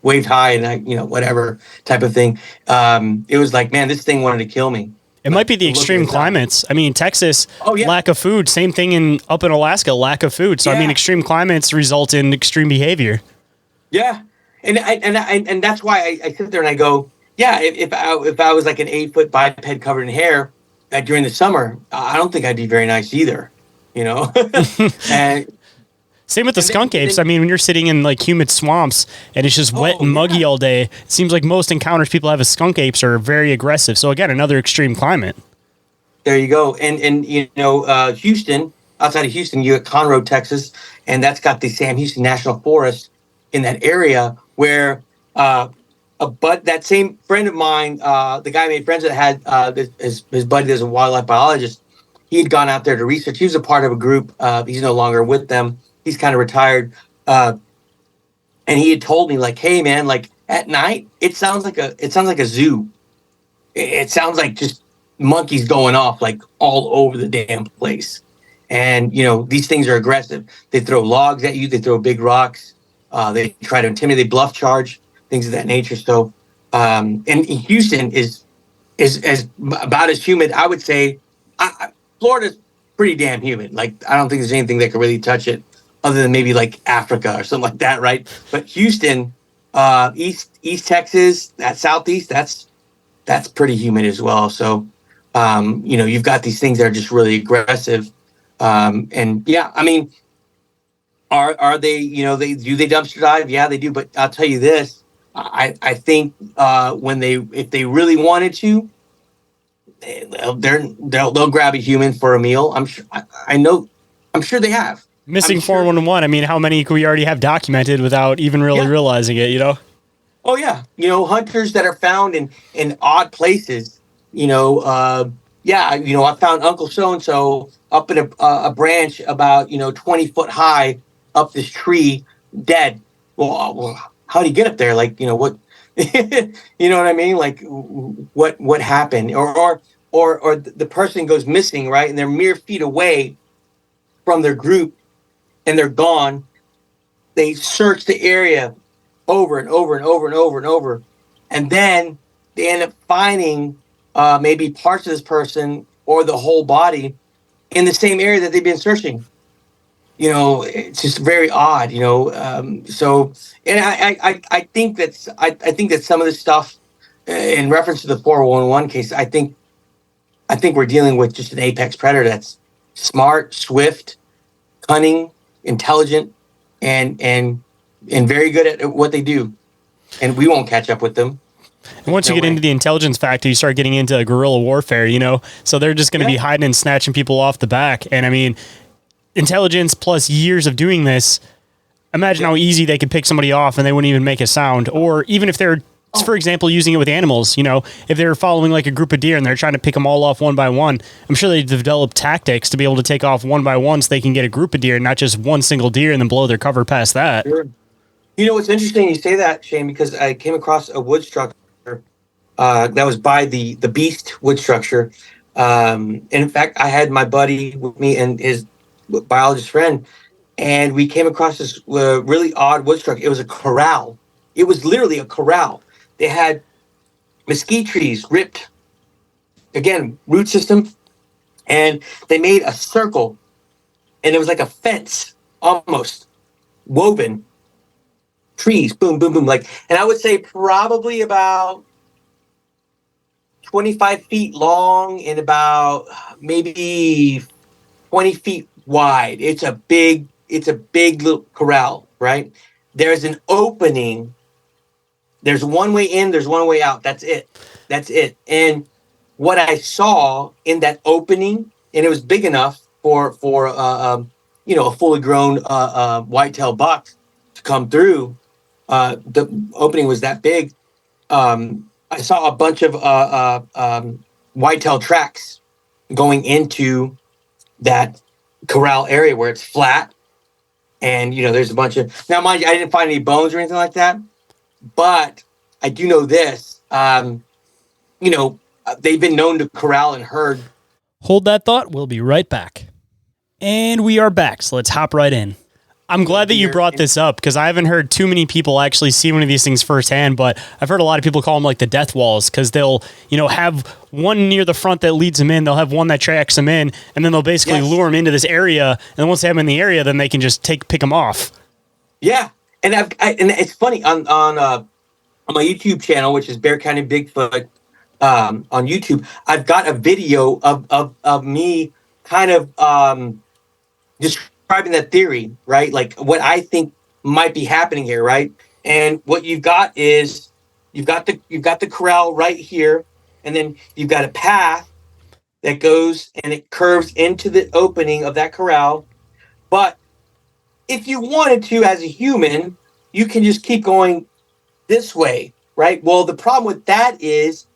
waved hi and whatever type of thing. It was like, man, this thing wanted to kill me. It might be the extreme climates. I mean, Texas, lack of food. Same thing up in Alaska, lack of food. So I mean, extreme climates result in extreme behavior. Yeah, and that's why I sit there and I go, yeah. If I was like an 8-foot biped covered in hair during the summer, I don't think I'd be very nice either. And same with the skunk apes. I mean, when you're sitting in like humid swamps and it's just wet and muggy all day, it seems like most encounters people have with skunk apes are very aggressive. So again, another extreme climate. There you go. And Houston, outside of Houston, you got Conroe, Texas, and that's got the Sam Houston National Forest in that area where that same friend of mine, the guy I made friends that had his buddy that's a wildlife biologist, he had gone out there to research. He was a part of a group. He's no longer with them. He's kind of retired. And he had told me, like, hey man, like at night, it sounds like a zoo. It sounds like just monkeys going off like all over the damn place. And these things are aggressive. They throw logs at you, they throw big rocks, they try to intimidate, they bluff charge, things of that nature. So and Houston is as about as humid, I would say. Florida's pretty damn humid. Like, I don't think there's anything that could really touch it other than maybe like Africa or something like that, right? But Houston, East Texas, that Southeast, that's pretty humid as well. So, you've got these things that are just really aggressive. And yeah, I mean, are they, do they dumpster dive? Yeah, they do. But I'll tell you this, I think if they really wanted to, they'll grab a human for a meal. I'm sure they have. Missing 411. I mean, how many could we already have documented without even really realizing it, Oh yeah. Hunters that are found in odd places, I found Uncle So-and-so up in a branch about, 20 foot high up this tree, dead. Well, how do you get up there? Like, what, you know what I mean? Like what happened? Or the person goes missing, right? And they're mere feet away from their group and they're gone. They search the area over and over and over and over and over. And then they end up finding maybe parts of this person or the whole body in the same area that they've been searching. It's just very odd, so, and I think that some of this stuff in reference to the 411 case, I think we're dealing with just an apex predator that's smart, swift, cunning, intelligent, and very good at what they do. And we won't catch up with them. And once you get into the intelligence factor, you start getting into guerrilla warfare, so they're just going to be hiding and snatching people off the back. And I mean, intelligence plus years of doing this, imagine how easy they could pick somebody off and they wouldn't even make a sound. Or even if they're, for example, using it with animals, if they're following like a group of deer and they're trying to pick them all off one by one, I'm sure they develop tactics to be able to take off one by one so they can get a group of deer, not just one single deer and then blow their cover past that. Sure. It's interesting you say that, Shane, because I came across a wood structure that was by the Beast wood structure. And in fact, I had my buddy with me and his biologist friend, and we came across this really odd wood structure. It was a corral. It was literally a corral. They had mesquite trees ripped, again, root system, and they made a circle, and it was like a fence almost woven. Trees, boom, boom, boom, and I would say probably about 25 feet long and about maybe 20 feet wide. It's a big little corral, right? There's an opening. There's one way in, there's one way out. That's it. And what I saw in that opening, and it was big enough for a fully grown whitetail buck to come through. The opening was that big. I saw a bunch of whitetail tracks going into that corral area where it's flat, and there's a bunch of, now mind you, I didn't find any bones or anything like that, but I do know this. They've been known to corral and herd. Hold that thought. We'll be right back. And we are back, so let's hop right in. I'm glad that you brought this up because I haven't heard too many people actually see one of these things firsthand, but I've heard a lot of people call them like the death walls because they'll, have one near the front that leads them in. They'll have one that tracks them in, and then they'll basically lure them into this area. And then once they have them in the area, then they can just pick them off. Yeah. And and it's funny on my YouTube channel, which is Bear County Bigfoot, on YouTube, I've got a video of me kind of describing that theory, right? Like what I think might be happening here, right? And what you've got is you've got the corral right here, and then you've got a path that goes and it curves into the opening of that corral. But if you wanted to, as a human, you can just keep going this way, right? Well, the problem with that is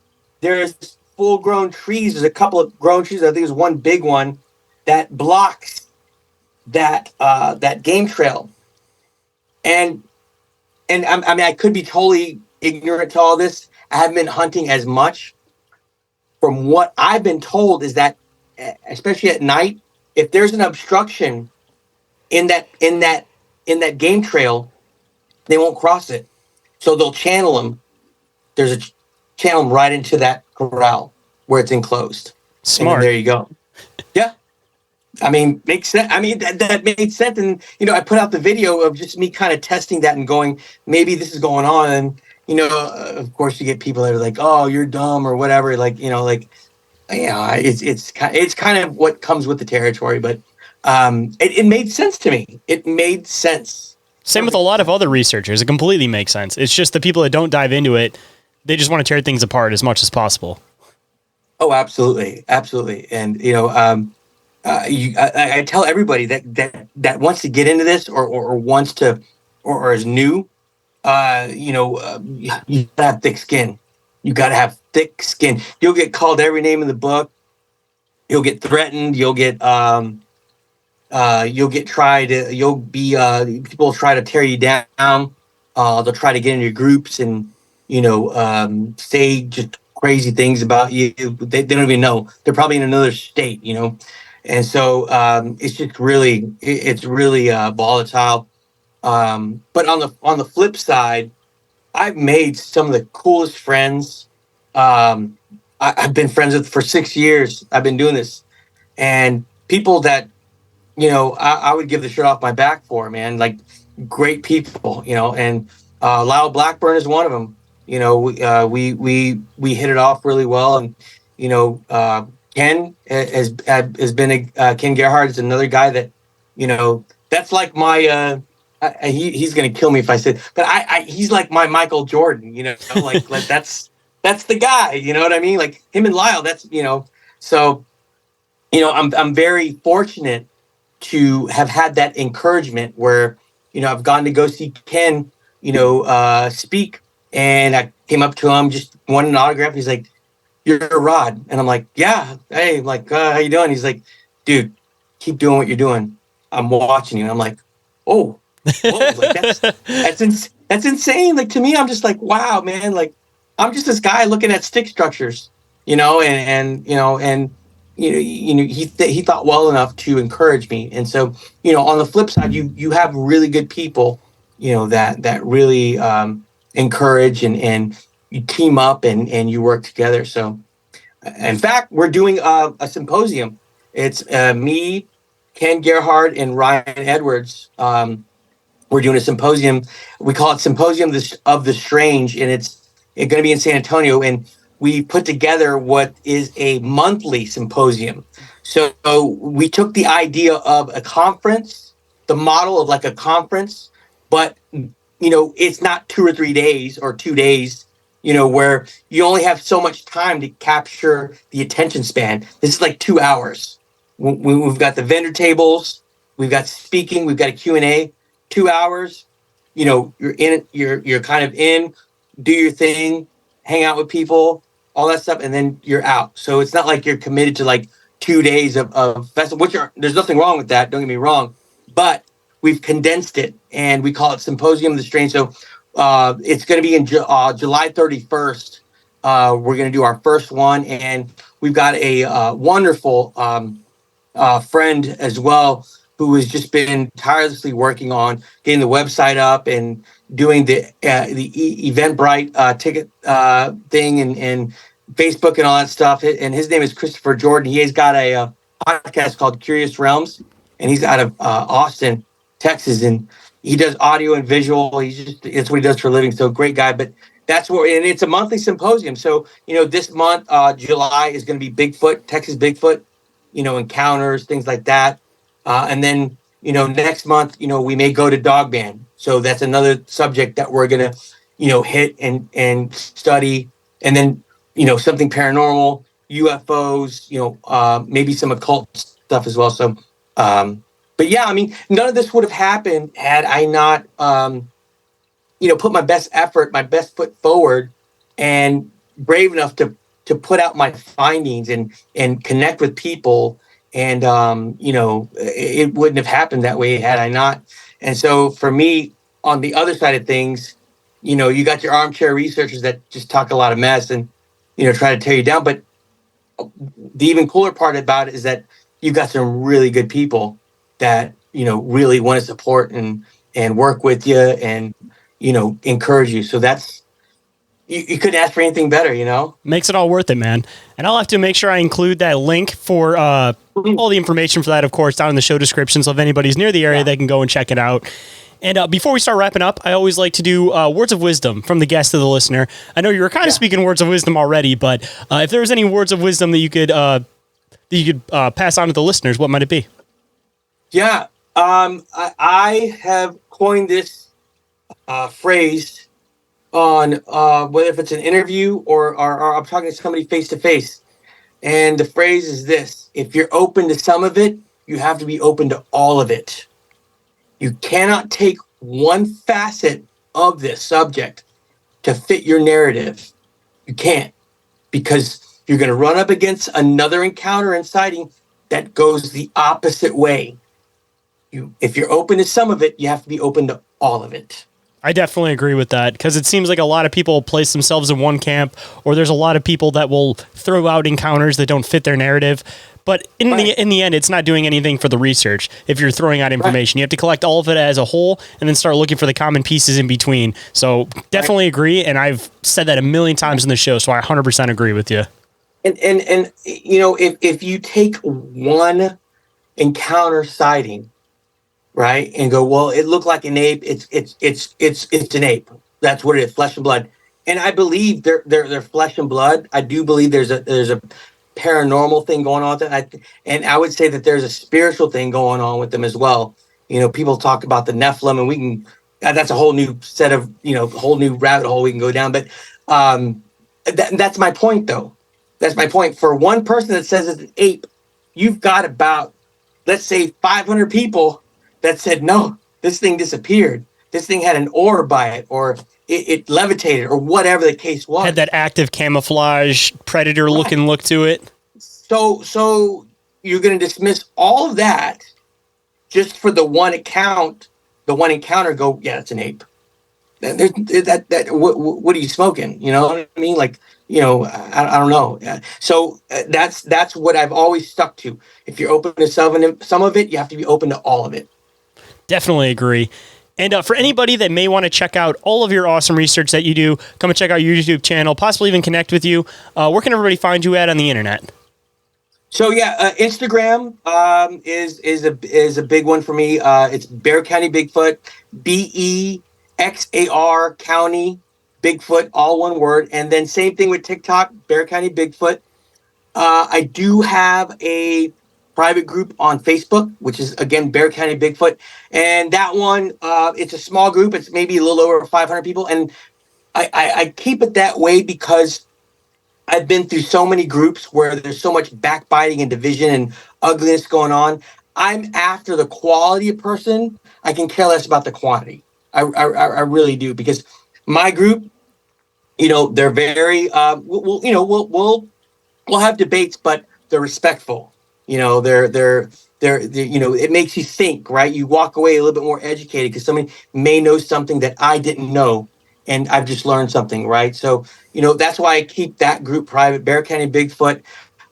there's full-grown trees. There's a couple of grown trees. I think there's one big one that blocks that game trail. And I could be totally ignorant to all this. I haven't been hunting as much. From what I've been told is that, especially at night, if there's an obstruction in that game trail, they won't cross it. So they'll channel them. There's a channel them right into that corral where it's enclosed. Smart. And there you go. Yeah. I mean, makes sense. I mean, that made sense. And, I put out the video of just me kind of testing that and going, maybe this is going on. And, of course you get people that are like, oh, you're dumb or whatever. It's kind of what comes with the territory, but it made sense to me. It made sense. Same with a lot of other researchers. It completely makes sense. It's just the people that don't dive into it, they just want to tear things apart as much as possible. Oh, absolutely. Absolutely. And, I tell everybody that wants to get into this or wants to, or is new, you gotta have thick skin. You gotta have thick skin. You'll get called every name in the book. You'll get threatened. You'll be people try to tear you down. They'll try to get in your groups and, say just crazy things about you. They don't even know. They're probably in another state, And so it's just really volatile. But on the flip side, I've made some of the coolest friends. I've been friends with for 6 years. I've been doing this, and people that I would give the shirt off my back for, man. Like great people, and Lyle Blackburn is one of them. We hit it off really well, and Ken has been Ken Gerhardt is another guy that, that's like my, he's going to kill me if I said, but he's like my Michael Jordan, like that's the guy, you know what I mean? Like him and Lyle, that's, so, I'm very fortunate to have had that encouragement where, I've gone to go see Ken, speak, and I came up to him, just wanted an autograph. He's like, "You're Rod," and I'm like, "Yeah, hey, like, how you doing?" He's like, "Dude, keep doing what you're doing. I'm watching you." And I'm like, "Oh, whoa, like that's insane." Like to me, I'm just like, "Wow, man!" Like I'm just this guy looking at stick structures, he thought well enough to encourage me. And so, on the flip side, you have really good people, that really encourage and you team up and you work together. So in fact, we're doing a symposium. It's me, Ken Gerhardt, and Ryan Edwards. We're doing a symposium. We call it Symposium of the Strange, and it's going to be in San Antonio. And we put together what is a monthly symposium. So we took the idea of a conference, the model of like a conference, but it's not 2 or 3 days or 2 days, where you only have so much time to capture the attention span. This is like 2 hours. We've got the vendor tables, we've got speaking, we've got a Q&A. 2 hours, you're in, you're kind of in, do your thing, hang out with people, all that stuff, and then you're out. So it's not like you're committed to like 2 days of festival, there's nothing wrong with that. Don't get me wrong, but we've condensed it and we call it Symposium of the Strange. So it's going to be in July 31st. We're going to do our first one, and we've got a wonderful friend as well who has just been tirelessly working on getting the website up and doing the Eventbrite ticket thing and Facebook and all that stuff. And his name is Christopher Jordan. He has got a podcast called Curious Realms, and he's out of Austin, Texas, and he does audio and visual. It's what he does for a living. So great guy. But that's what, and it's a monthly symposium. So, this month, July is going to be Bigfoot, Texas Bigfoot, encounters, things like that. And then, next month, we may go to Dogman. So that's another subject that we're going to, hit and study. And then, something paranormal, UFOs, maybe some occult stuff as well. So, but yeah, I mean, none of this would have happened had I not, put my best effort, my best foot forward, and brave enough to put out my findings and connect with people. And, it wouldn't have happened that way had I not. And so for me, on the other side of things, you got your armchair researchers that just talk a lot of mess and, try to tear you down. But the even cooler part about it is that you've got some really good people that, really want to support and work with you and, encourage you. So that's, you couldn't ask for anything better, Makes it all worth it, man. And I'll have to make sure I include that link for all the information for that, of course, down in the show description. So if anybody's near the area, they can go and check it out. And before we start wrapping up, I always like to do words of wisdom from the guest to the listener. I know you were kind of speaking words of wisdom already, but if there's any words of wisdom that you could pass on to the listeners, what might it be? Yeah, I have coined this phrase on whether if it's an interview or I'm talking to somebody face to face. And the phrase is this: if you're open to some of it, you have to be open to all of it. You cannot take one facet of this subject to fit your narrative. You can't, because you're going to run up against another encounter and sighting that goes the opposite way. If you're open to some of it, you have to be open to all of it. I definitely agree with that, because it seems like a lot of people place themselves in one camp, or there's a lot of people that will throw out encounters that don't fit their narrative. But in the end, it's not doing anything for the research. If you're throwing out information, you have to collect all of it as a whole and then start looking for the common pieces in between. So definitely agree. And I've said that a million times in the show, so I 100% agree with you. And if you take one encounter sighting, right, and go, well, it looked like an ape. It's an ape. That's what it is, flesh and blood. And I believe they're flesh and blood. I do believe there's a paranormal thing going on with it. And I would say that there's a spiritual thing going on with them as well. People talk about the Nephilim, and that's a whole new set of, whole new rabbit hole we can go down. But that's my point, though. That's my point. For one person that says it's an ape, you've got about, let's say, 500 people that said, no, this thing disappeared. This thing had an orb by it, or it levitated, or whatever the case was. Had that active camouflage predator looking look to it. So you're going to dismiss all of that just for the one encounter. Go, yeah, it's an ape. What are you smoking? You know what I mean? Like, I don't know. So that's what I've always stuck to. If you're open to some of it, you have to be open to all of it. Definitely agree. And for anybody that may want to check out all of your awesome research that you do, come and check out your YouTube channel, possibly even connect with you. Where can everybody find you at on the internet? So yeah, Instagram is a big one for me. It's Bexar County Bigfoot, BEXAR County Bigfoot, all one word. And then same thing with TikTok, Bexar County Bigfoot. I do have a private group on Facebook, which is, again, Bexar County Bigfoot. And that one, it's a small group. It's maybe a little over 500 people. And I keep it that way because I've been through so many groups where there's so much backbiting and division and ugliness going on. I'm after the quality of person. I can care less about the quantity. I really do, because my group, they're very, we'll have debates, but they're respectful. It makes you think, right? You walk away a little bit more educated because somebody may know something that I didn't know, and I've just learned something, right? So, that's why I keep that group private, Bear County Bigfoot,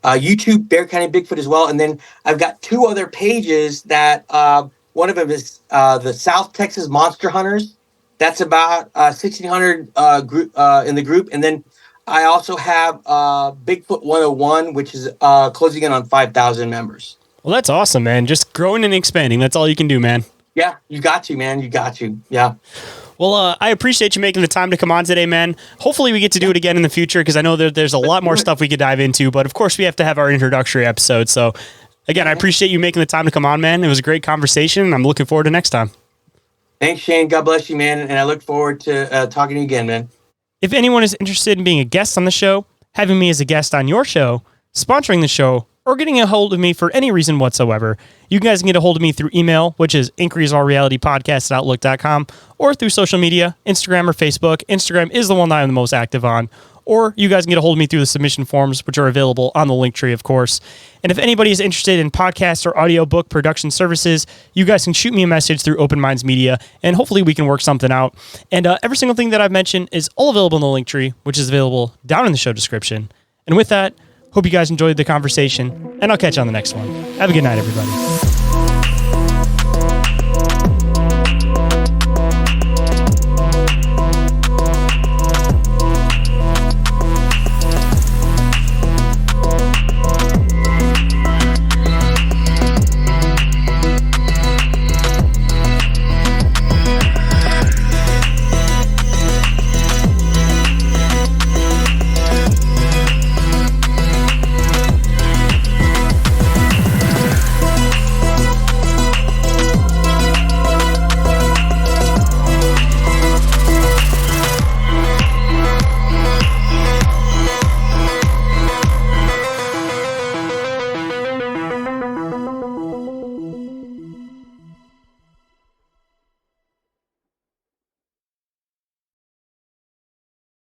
YouTube, Bear County Bigfoot as well. And then I've got two other pages that one of them is the South Texas Monster Hunters. That's about 1,600 group in the group. And then I also have Bigfoot 101, which is closing in on 5,000 members. Well, that's awesome, man. Just growing and expanding. That's all you can do, man. Yeah, you got to, man. You got to. Yeah. Well, I appreciate you making the time to come on today, man. Hopefully we get to do it again in the future because I know there's a lot more stuff we could dive into, but of course we have to have our introductory episode. So again, I appreciate you making the time to come on, man. It was a great conversation, and I'm looking forward to next time. Thanks, Shane. God bless you, man. And I look forward to talking to you again, man. If anyone is interested in being a guest on the show, having me as a guest on your show, sponsoring the show, or getting a hold of me for any reason whatsoever, you guys can get a hold of me through email, which is inquiries@allrealitypodcast@outlook.com, or through social media, Instagram or Facebook. Instagram is the one that I'm the most active on. Or you guys can get a hold of me through the submission forms, which are available on the Linktree, of course. And if anybody is interested in podcast or audiobook production services, you guys can shoot me a message through Open Minds Media, and hopefully we can work something out. And every single thing that I've mentioned is all available in the Linktree, which is available down in the show description. And with that, hope you guys enjoyed the conversation, and I'll catch you on the next one. Have a good night, everybody.